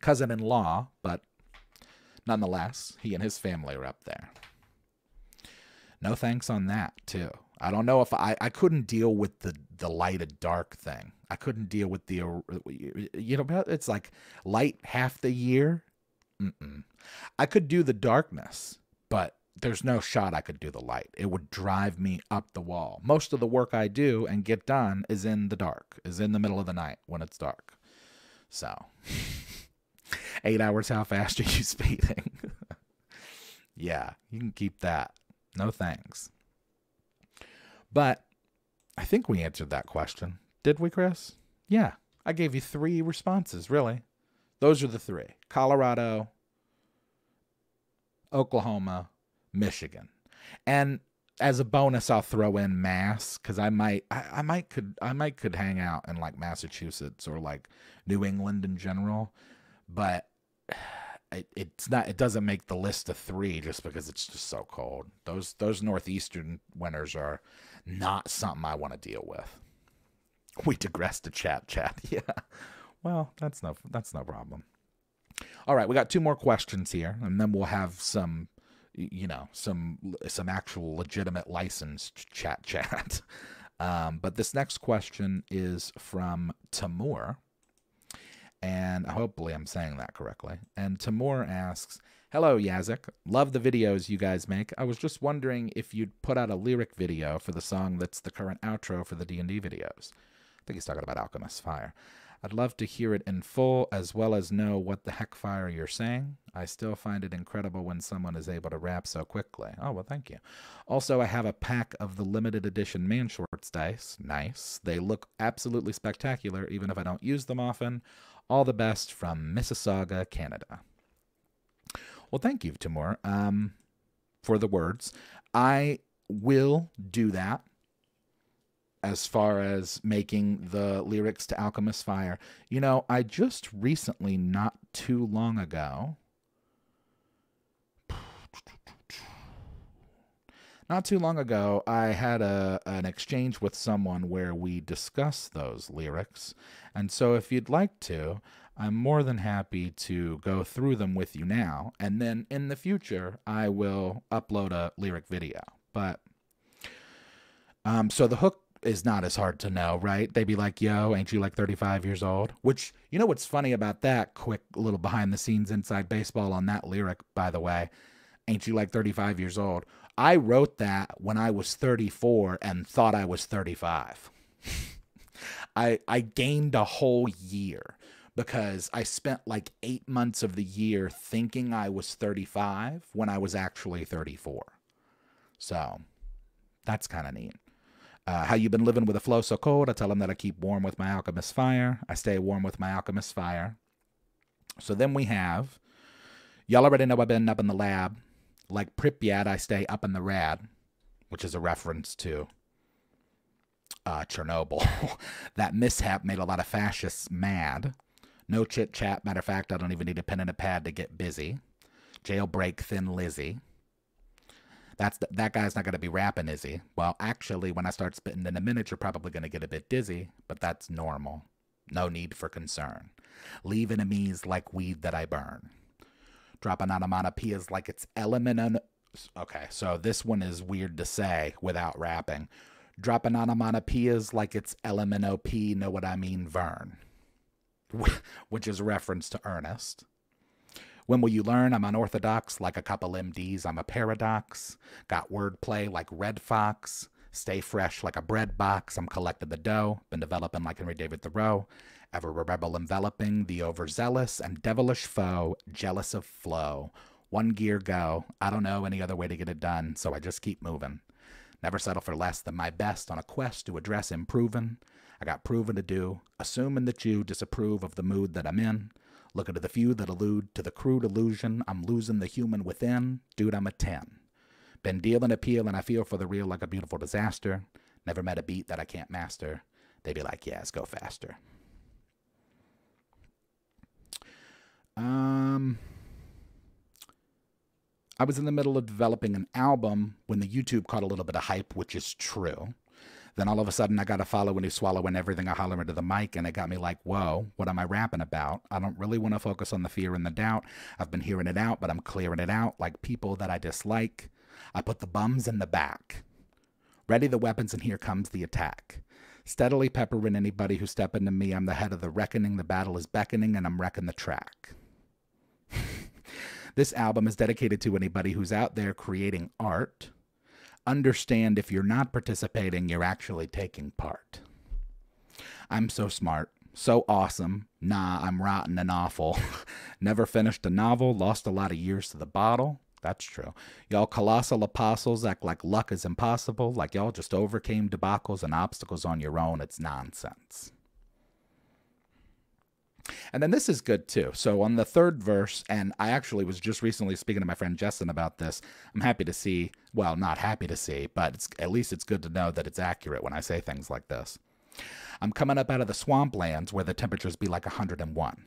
Cousin-in-law, but nonetheless, he and his family are up there. No thanks on that, too. I don't know if I couldn't deal with the light and dark thing. I couldn't deal with the, you know, it's like light half the year. I could do the darkness, but there's no shot I could do the light. It would drive me up the wall. Most of the work I do and get done is in the dark, is in the middle of the night when it's dark. So 8 hours, how fast are you speeding? Yeah, you can keep that. No thanks. But I think we answered that question. Did we, Chris? Yeah, I gave you 3 responses, really. Those are the 3. Colorado, Oklahoma, Michigan. And as a bonus, I'll throw in Mass, because I might could hang out in like Massachusetts or like New England in general. But it doesn't make the list of 3 just because it's just so cold. Those northeastern winters are not something I want to deal with. We digress to chat. Yeah. Well, that's no problem. All right, we got 2 more questions here, and then we'll have some, you know, some actual legitimate licensed chat. But this next question is from Timur. And hopefully I'm saying that correctly. And Timur asks, hello, Yazik. Love the videos you guys make. I was just wondering if you'd put out a lyric video for the song that's the current outro for the D&D videos. I think he's talking about Alchemist Fire. I'd love to hear it in full as well as know what the heck fire you're saying. I still find it incredible when someone is able to rap so quickly. Oh, well, thank you. Also, I have a pack of the limited edition Man Shorts dice. Nice. They look absolutely spectacular even if I don't use them often. All the best from Mississauga, Canada. Well, thank you, Timur, for the words. I will do that as far as making the lyrics to Alchemist Fire. You know, I just recently, not too long ago, I had an exchange with someone where we discussed those lyrics. And so if you'd like to, I'm more than happy to go through them with you now. And then in the future, I will upload a lyric video. But so the hook is not as hard to know, right? They'd be like, yo, ain't you like 35 years old? Which, you know what's funny about that? Quick little behind the scenes inside baseball on that lyric, by the way. Ain't you like 35 years old? I wrote that when I was 34 and thought I was 35. I gained a whole year because I spent like 8 months of the year thinking I was 35 when I was actually 34. So that's kind of neat. How you been living with a flow so cold? I tell them that I keep warm with my Alchemist fire. I stay warm with my Alchemist fire. So then we have, y'all already know I've been up in the lab. Like Pripyat, I stay up in the rad, which is a reference to Chernobyl. That mishap made a lot of fascists mad. No chit chat. Matter of fact, I don't even need a pen and a pad to get busy. Jailbreak Thin Lizzy. That guy's not going to be rapping, is he? Well, actually, when I start spitting in a minute, you're probably going to get a bit dizzy, but that's normal. No need for concern. Leave enemies like weed that I burn. Dropping onomatopoeias like it's element. Okay, so this one is weird to say without rapping. Dropping onomatopoeias like it's LMNOP, know what I mean, Vern. Which is a reference to Ernest. When will you learn? I'm unorthodox like a couple MDs. I'm a paradox. Got wordplay like Red Fox. Stay fresh like a bread box. I'm collecting the dough. Been developing like Henry David Thoreau. Ever a rebel enveloping the overzealous and devilish foe. Jealous of flow. One gear go. I don't know any other way to get it done, so I just keep moving. Never settle for less than my best on a quest to address improving. I got proven to do. Assuming that you disapprove of the mood that I'm in. Looking to the few that allude to the crude illusion. I'm losing the human within. Dude, I'm a 10. Been dealing appeal and I feel for the real like a beautiful disaster. Never met a beat that I can't master. They be like, yes, go faster. I was in the middle of developing an album when the YouTube caught a little bit of hype, which is true. Then all of a sudden I got to follow and he's swallowing everything I holler into the mic, and it got me like, whoa, what am I rapping about? I don't really want to focus on the fear and the doubt. I've been hearing it out, but I'm clearing it out like people that I dislike. I put the bums in the back. Ready the weapons and here comes the attack. Steadily peppering anybody who step into me. I'm the head of the reckoning. The battle is beckoning and I'm wrecking the track. This album is dedicated to anybody who's out there creating art. Understand if you're not participating, you're actually taking part. I'm so smart, so awesome. Nah, I'm rotten and awful. Never finished a novel, lost a lot of years to the bottle. That's true. Y'all colossal apostles act like luck is impossible, like y'all just overcame debacles and obstacles on your own. It's nonsense. And then this is good too. So on the third verse, and I actually was just recently speaking to my friend Justin about this. I'm happy to see, well, not happy to see, but at least it's good to know that it's accurate when I say things like this. I'm coming up out of the swamplands where the temperatures be like 101.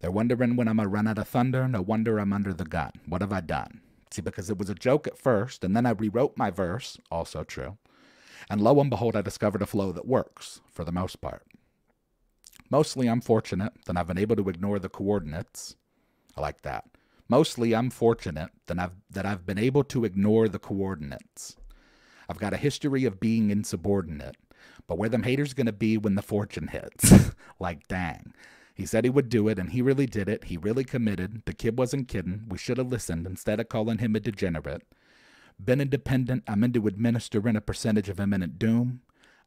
They're wondering when I'm going to run out of thunder. No wonder I'm under the gun. What have I done? See, because it was a joke at first, and then I rewrote my verse, also true. And lo and behold, I discovered a flow that works, for the most part. Mostly I'm fortunate that I've been able to ignore the coordinates. I like that. Mostly I'm fortunate that I've been able to ignore the coordinates. I've got a history of being insubordinate, but where them haters gonna be when the fortune hits? Like, dang. He said he would do it, and he really did it. He really committed. The kid wasn't kidding. We should have listened instead of calling him a degenerate. Been independent. I'm into administering a percentage of imminent doom.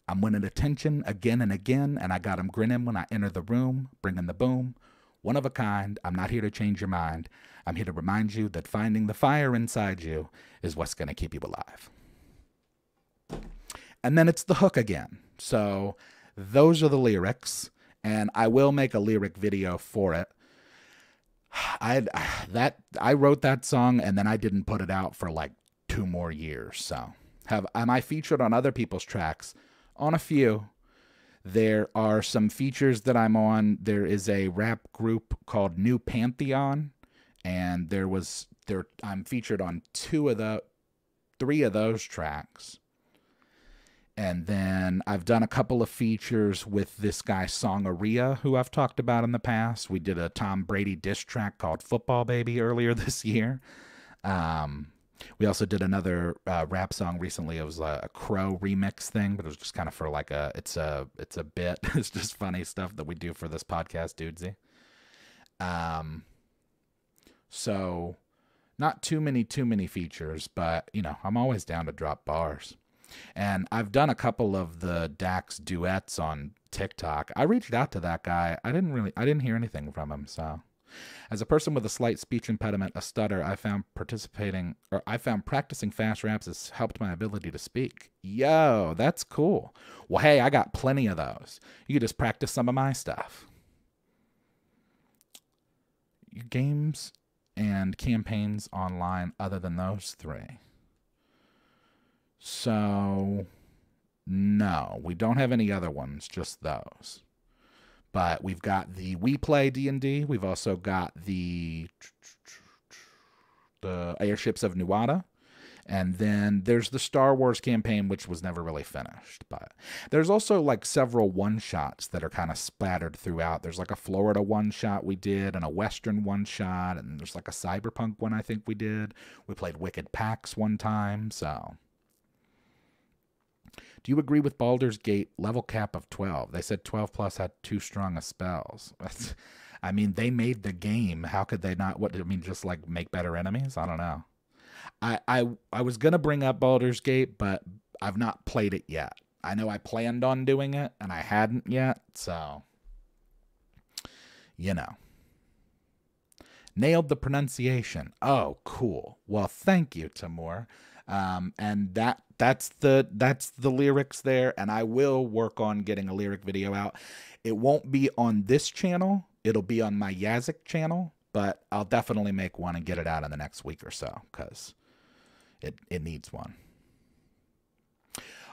I'm winning attention again and again, and I got him grinning when I enter the room, bringing the boom. One of a kind, I'm not here to change your mind. I'm here to remind you that finding the fire inside you is what's going to keep you alive. And then it's the hook again. So those are the lyrics, and I will make a lyric video for it. I wrote that song, and then I didn't put it out for like 2 more years. So am I featured on other people's tracks? On a few. There are some features that I'm on. There is a rap group called New Pantheon, and I'm featured on 3 of those tracks. And then I've done a couple of features with this guy Songaria, who I've talked about in the past. We did a Tom Brady diss track called Football Baby earlier this year. We also did another rap song recently. It was a Crow remix thing, but it was just kind of for like it's a bit. It's just funny stuff that we do for this podcast, dudesy. Um, so not too many features, but I'm always down to drop bars. And I've done a couple of the Dax duets on TikTok. I reached out to that guy. I didn't hear anything from him. So, as a person with a slight speech impediment, a stutter, I found practicing fast raps has helped my ability to speak. Yo, that's cool. Well, hey, I got plenty of those. You could just practice some of my stuff. Your games and campaigns online other than those three. So, no, we don't have any other ones, just those. But we've got the We Play D&D. We've also got the Airships of Nuada. And then there's the Star Wars campaign, which was never really finished. But there's also like several one-shots that are kind of splattered throughout. There's like a Florida one-shot we did and a Western one-shot. And there's like a Cyberpunk one I think we did. We played Wicked PAX one time, so... Do you agree with Baldur's Gate level cap of 12? They said 12 plus had too strong of spells. I mean, they made the game. How could they not? What I mean, just like make better enemies? I don't know. I was gonna bring up Baldur's Gate, but I've not played it yet. I know I planned on doing it, and I hadn't yet. So, you know, nailed the pronunciation. Oh, cool. Well, thank you, Timur. And that's the lyrics there, and I will work on getting a lyric video out. It won't be on this channel. It'll be on my Yazik channel, but I'll definitely make one and get it out in the next week or so, because it needs one.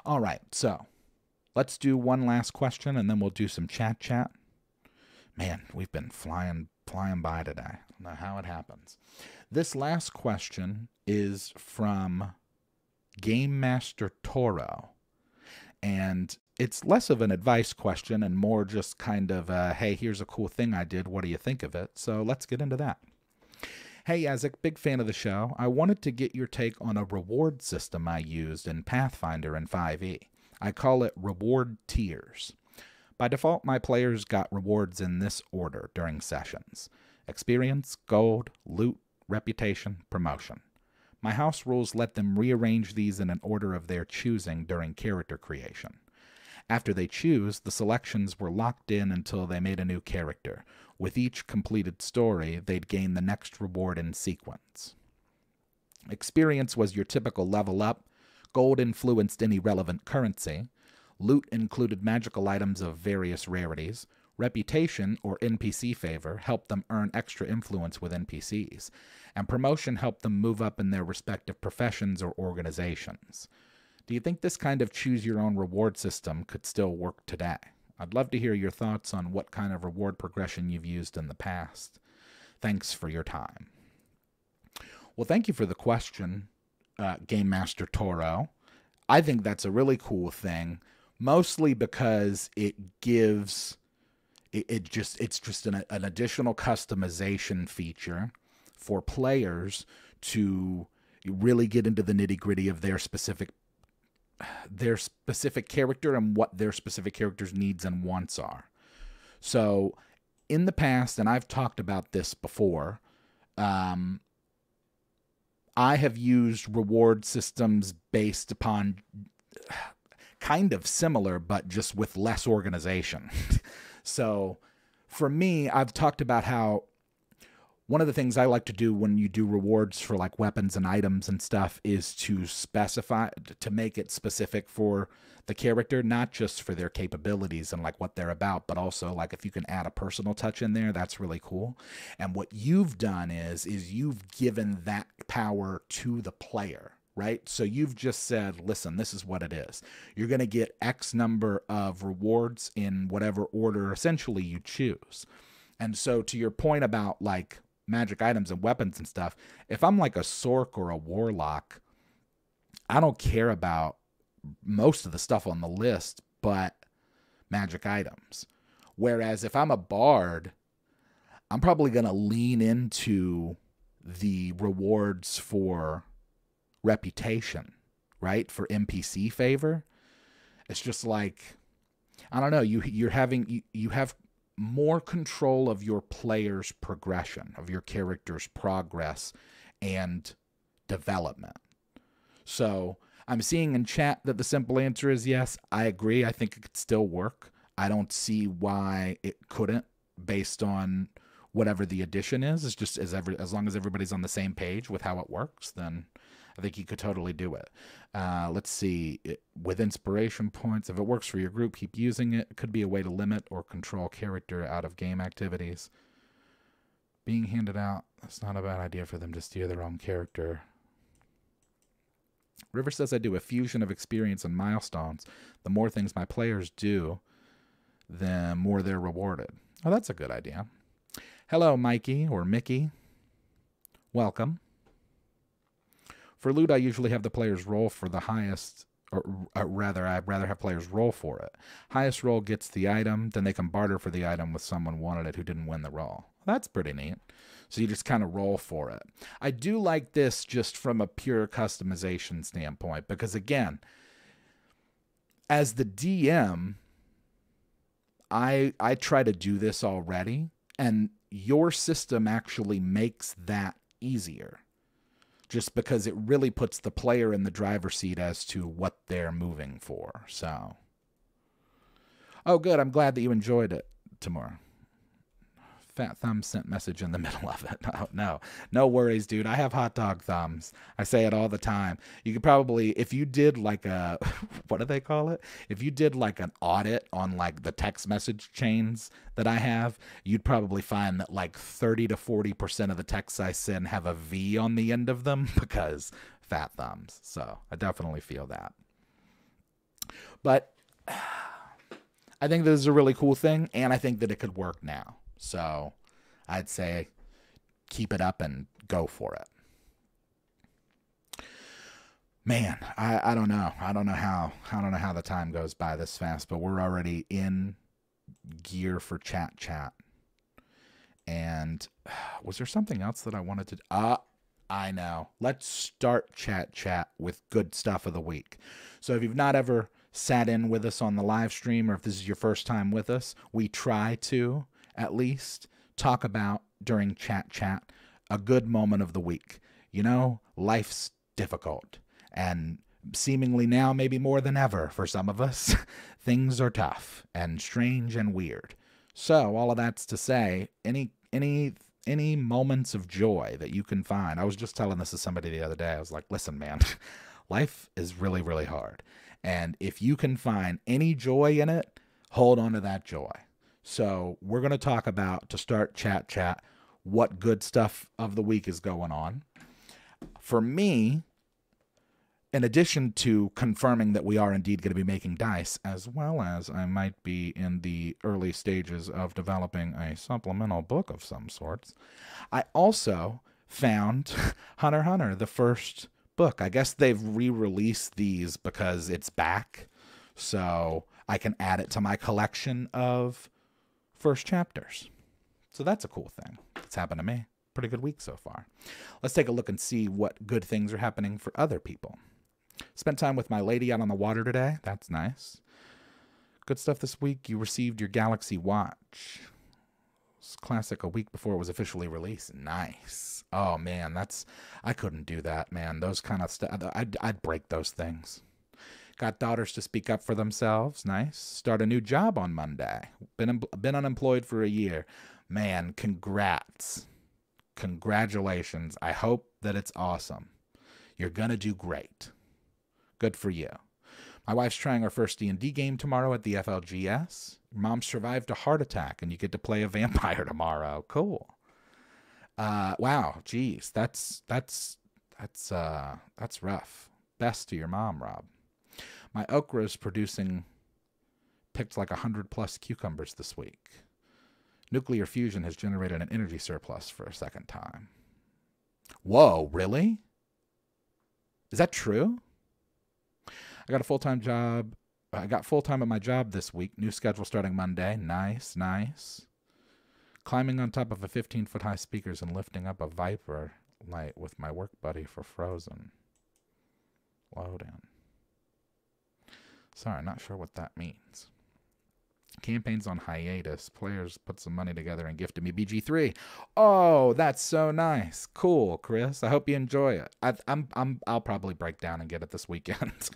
All right, so let's do one last question, and then we'll do some chat. Man, we've been flying by today. I don't know how it happens. This last question is from Game Master Toro, and it's less of an advice question and more just kind of hey, here's a cool thing I did, what do you think of it? So let's get into that. Hey Yazik, big fan of the show. I wanted to get your take on a reward system I used in Pathfinder and 5e. I call it reward tiers. By default, my players got rewards in this order during sessions: experience, gold, loot, reputation, promotion. My house rules let them rearrange these in an order of their choosing during character creation. After they choose, the selections were locked in until they made a new character. With each completed story, they'd gain the next reward in sequence. Experience was your typical level up. Gold influenced any relevant currency. Loot included magical items of various rarities. Reputation, or NPC favor, helped them earn extra influence with NPCs, and promotion helped them move up in their respective professions or organizations. Do you think this kind of choose-your-own reward system could still work today? I'd love to hear your thoughts on what kind of reward progression you've used in the past. Thanks for your time. Well, thank you for the question, Game Master Toro. I think that's a really cool thing, mostly because it gives... It's just an additional customization feature for players to really get into the nitty-gritty of their specific character and what their specific character's needs and wants are. So in the past, and I've talked about this before, I have used reward systems based upon kind of similar, but just with less organization. So for me, I've talked about how one of the things I like to do when you do rewards for like weapons and items and stuff is to specify, to make it specific for the character, not just for their capabilities and like what they're about, but also like if you can add a personal touch in there, that's really cool. And what you've done is you've given that power to the player. Right? So you've just said, listen, this is what it is. You're going to get X number of rewards in whatever order essentially you choose. And so to your point about like magic items and weapons and stuff, if I'm like a Sork or a Warlock, I don't care about most of the stuff on the list but magic items. Whereas if I'm a Bard, I'm probably going to lean into the rewards for reputation, right? For NPC favor. It's just like, I don't know, you have more control of your player's progression, of your character's progress and development. So I'm seeing in chat that the simple answer is yes. I agree. I think it could still work. I don't see why it couldn't, based on whatever the addition is. It's just as long as everybody's on the same page with how it works, then I think you could totally do it. Let's see. With inspiration points, if it works for your group, keep using it. It could be a way to limit or control character out of game activities. Being handed out, that's not a bad idea for them to steer their own character. River says I do a fusion of experience and milestones. The more things my players do, the more they're rewarded. Oh, that's a good idea. Hello, Mikey or Mickey. Welcome. For loot, I usually have the players roll for the highest, or rather, I'd rather have players roll for it. Highest roll gets the item, then they can barter for the item with someone wanted it who didn't win the roll. That's pretty neat. So you just kind of roll for it. I do like this just from a pure customization standpoint, because again, as the DM, I try to do this already, and your system actually makes that easier, just because it really puts the player in the driver's seat as to what they're moving for. So, oh, good. I'm glad that you enjoyed it, Tamura. Fat thumb sent message in the middle of it. Oh, no worries, dude. I have hot dog thumbs. I say it all the time. You could probably, if you did like a, what do they call it? If you did like an audit on like the text message chains that I have, you'd probably find that like 30 to 40% of the texts I send have a V on the end of them because fat thumbs. So I definitely feel that. But I think this is a really cool thing, and I think that it could work now. So I'd say keep it up and go for it. Man, I don't know. I don't know how the time goes by this fast, but we're already in gear for chat. And was there something else that I wanted to I know. Let's start chat with good stuff of the week. So if you've not ever sat in with us on the live stream, or if this is your first time with us, we try to at least talk about during chat a good moment of the week. You know, life's difficult, and seemingly now maybe more than ever for some of us, things are tough and strange and weird. So all of that's to say, any moments of joy that you can find. I was just telling this to somebody the other day. I was like, listen, man, life is really, really hard. And if you can find any joy in it, hold on to that joy. So we're going to talk about, to start chat, what good stuff of the week is going on. For me, in addition to confirming that we are indeed going to be making dice, as well as I might be in the early stages of developing a supplemental book of some sorts, I also found Hunter x Hunter, the first book. I guess they've re-released these because it's back, so I can add it to my collection of first chapters. So that's a cool thing. It's happened to me. Pretty good week so far. Let's take a look and see what good things are happening for other people. Spent time with my lady out on the water today. That's nice. Good stuff this week. You received your Galaxy Watch. It's classic a week before it was officially released. Nice. Oh, man, I couldn't do that, man. Those kind of stuff, I'd break those things. Got daughters to speak up for themselves. Nice. Start a new job on Monday. Been unemployed for a year. Man, congrats. Congratulations. I hope that it's awesome. You're going to do great. Good for you. My wife's trying her first D&D game tomorrow at the FLGS. Your mom survived a heart attack, and you get to play a vampire tomorrow. Cool. Wow. Geez, that's rough. Best to your mom, Rob. My okra is picked like 100+ cucumbers this week. Nuclear fusion has generated an energy surplus for a second time. Whoa, really? Is that true? I got a full-time job. I got full-time at my job this week. New schedule starting Monday. Nice. Climbing on top of a 15-foot high speakers and lifting up a Viper light with my work buddy for Frozen. loading. Sorry, not sure what that means. Campaign's on hiatus. Players put some money together and gifted me BG3. Oh, that's so nice. Cool, Chris. I hope you enjoy it. I'll probably break down and get it this weekend.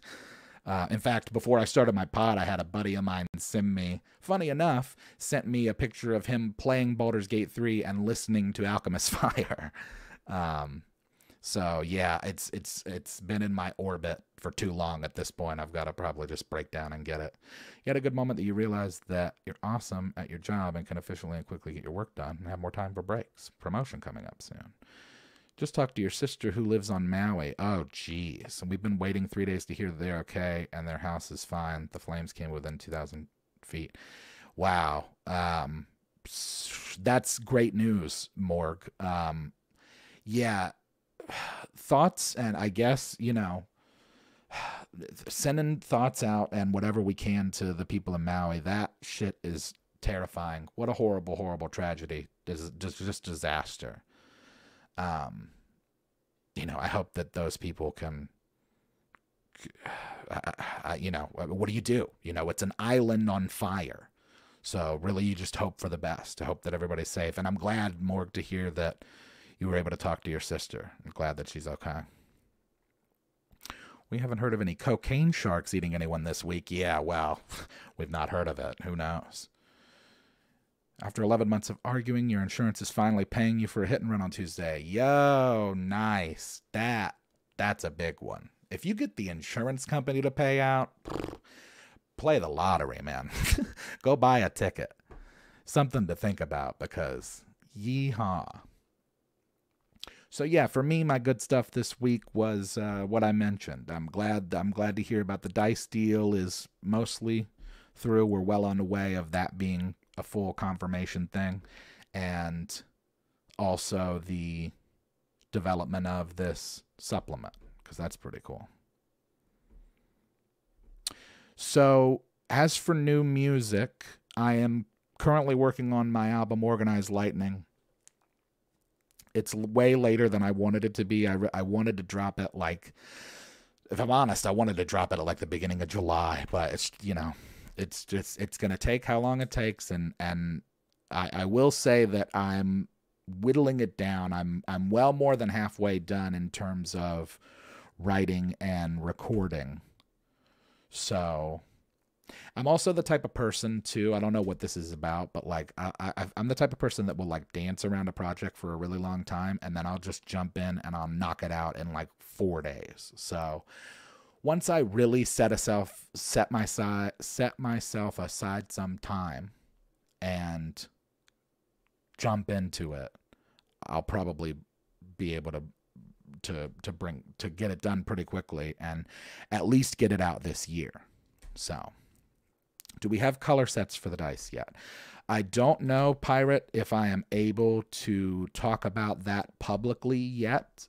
In fact, before I started my pod, I had a buddy of mine send me, funny enough, sent me a picture of him playing Baldur's Gate 3 and listening to Alchemist Fire. So yeah, it's been in my orbit for too long at this point. I've got to probably just break down and get it. You had a good moment that you realize that you're awesome at your job and can efficiently and quickly get your work done and have more time for breaks. Promotion coming up soon. Just talk to your sister who lives on Maui. Oh, geez. And we've been waiting 3 days to hear that they're okay and their house is fine. The flames came within 2,000 feet. Wow. That's great news, Morg. Yeah. Thoughts, and I guess, you know, sending thoughts out and whatever we can to the people in Maui. That shit is terrifying. What a horrible, horrible tragedy. Just disaster. You know, I hope that those people can, you know, what do you do? You know, it's an island on fire. So really, you just hope for the best. I hope that everybody's safe. And I'm glad, Morg, to hear that you were able to talk to your sister. I'm glad that she's okay. We haven't heard of any cocaine sharks eating anyone this week. Yeah, well, we've not heard of it. Who knows? After 11 months of arguing, your insurance is finally paying you for a hit and run on Tuesday. Yo, nice. That's a big one. If you get the insurance company to pay out, play the lottery, man. Go buy a ticket. Something to think about, because yeehaw. So yeah, for me, my good stuff this week was what I mentioned. I'm glad to hear about the dice deal is mostly through. We're well on the way of that being a full confirmation thing, and also the development of this supplement, because that's pretty cool. So as for new music, I am currently working on my album Organized Lightning. It's way later than I wanted it to be. I wanted to drop it, like, if I'm honest, I wanted to drop it at like the beginning of July, but it's, you know, it's going to take how long it takes. And I will say that I'm whittling it down. I'm well more than halfway done in terms of writing and recording. So I'm also the type of person too, I don't know what this is about, but like I'm the type of person that will like dance around a project for a really long time, and then I'll just jump in and I'll knock it out in like 4 days. So once I really set myself aside some time and jump into it, I'll probably be able to get it done pretty quickly and at least get it out this year. So, do we have color sets for the dice yet? I don't know, Pirate, if I am able to talk about that publicly yet,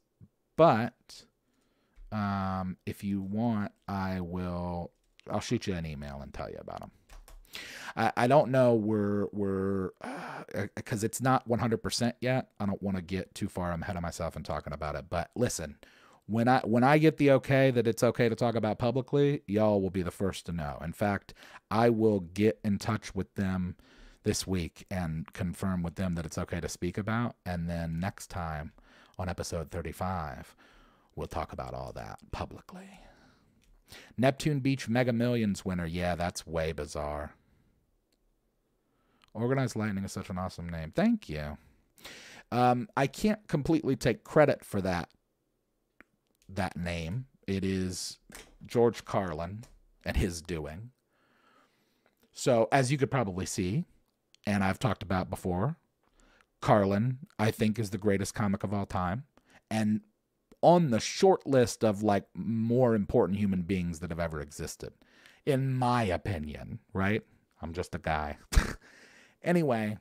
but if you want, I'll shoot you an email and tell you about them. I don't know, we're because it's not 100% yet. I don't want to get too far ahead of myself and talking about it, but listen, when I get the okay that it's okay to talk about publicly, y'all will be the first to know. In fact, I will get in touch with them this week and confirm with them that it's okay to speak about, and then next time on episode 35, we'll talk about all that publicly. Neptune Beach Mega Millions winner. Yeah, that's way bizarre. Organized Lightning is such an awesome name. Thank you. I can't completely take credit for that name. It is George Carlin and his doing. So, as you could probably see, and I've talked about before, Carlin, I think, is the greatest comic of all time, and on the short list of like more important human beings that have ever existed, in my opinion, right? I'm just a guy. Anyway,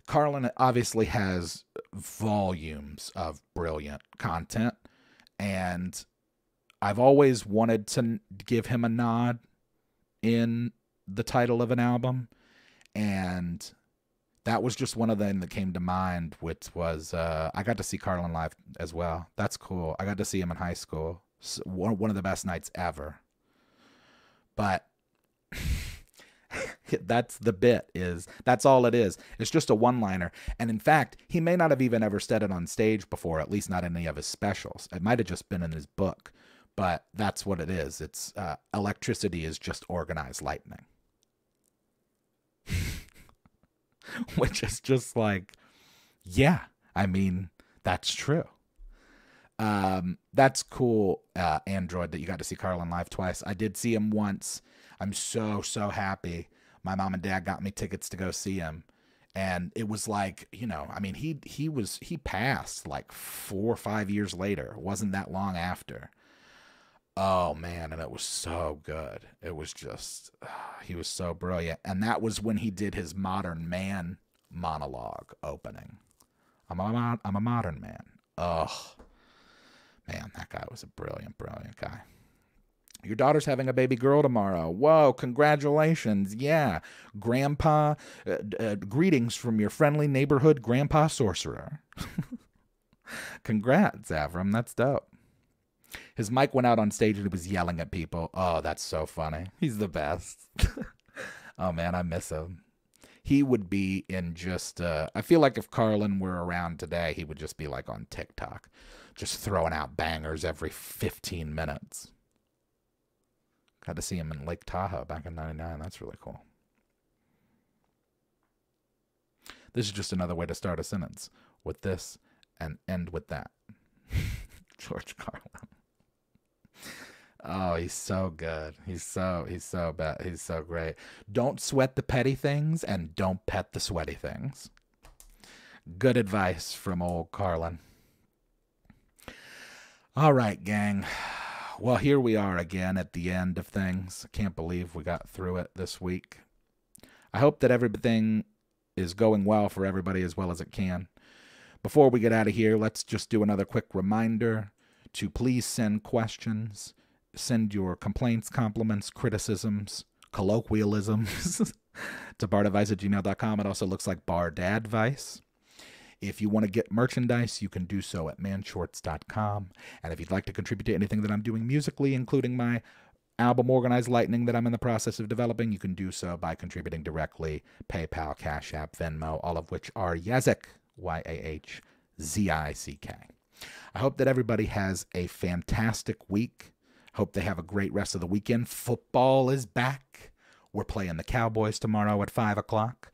Carlin obviously has volumes of brilliant content, and I've always wanted to give him a nod in the title of an album, and that was just one of them that came to mind, which was I got to see Carlin live as well. That's cool. I got to see him in high school One of the best nights ever. But that's the bit, that's all it is. It's just a one-liner. And in fact, he may not have even ever said it on stage before, at least not in any of his specials. It might have just been in his book, but that's what it is. It's electricity is just organized lightning. Which is just like, yeah, I mean, that's true. That's cool, Android, that you got to see Carlin live twice. I did see him once. I'm so happy. My mom and dad got me tickets to go see him. And it was like, I mean, he passed like 4 or 5 years later. It wasn't that long after. Oh man, and it was so good. It was just, he was so brilliant. And that was when he did his modern man monologue opening. I'm a modern man. Oh man, that guy was a brilliant guy. Your daughter's having a baby girl tomorrow. Whoa, congratulations. Yeah. Grandpa, greetings from your friendly neighborhood grandpa sorcerer. Congrats, Avram. That's dope. His mic went out on stage and he was yelling at people. Oh, that's so funny. He's the best. Oh, man, I miss him. He would be in just, I feel like if Carlin were around today, he would just be like on TikTok, just throwing out bangers every 15 minutes. Got to see him in Lake Tahoe back in '99. That's really cool. This is just another way to start a sentence with this and end with that. George Carlin. Oh, he's so good. He's so bad. He's so great. Don't sweat the petty things and don't pet the sweaty things. Good advice from old Carlin. All right, gang. Well, here we are again at the end of things. I can't believe we got through it this week. I hope that everything is going well for everybody as well as it can. Before we get out of here, let's just do another quick reminder to please send questions, send your complaints, compliments, criticisms, colloquialisms to bardadvice@gmail.com. It also looks like bardadvice. If you want to get merchandise, you can do so at manshorts.com. And if you'd like to contribute to anything that I'm doing musically, including my album Organized Lightning that I'm in the process of developing, you can do so by contributing directly, PayPal, Cash App, Venmo, all of which are Yazik, Y-A-H-Z-I-C-K. I hope that everybody has a fantastic week. Hope they have a great rest of the weekend. Football is back. We're playing the Cowboys tomorrow at 5 o'clock,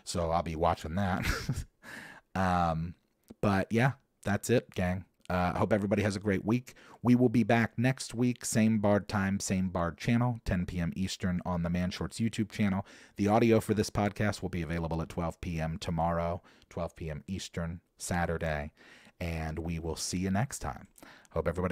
so I'll be watching that. But yeah, that's it, gang. I hope everybody has a great week. We will be back next week, same Bard time, same Bard channel, 10 p.m. Eastern on the Man Shorts YouTube channel. The audio for this podcast will be available at 12 p.m. tomorrow, 12 p.m. Eastern, Saturday, and we will see you next time. Hope everybody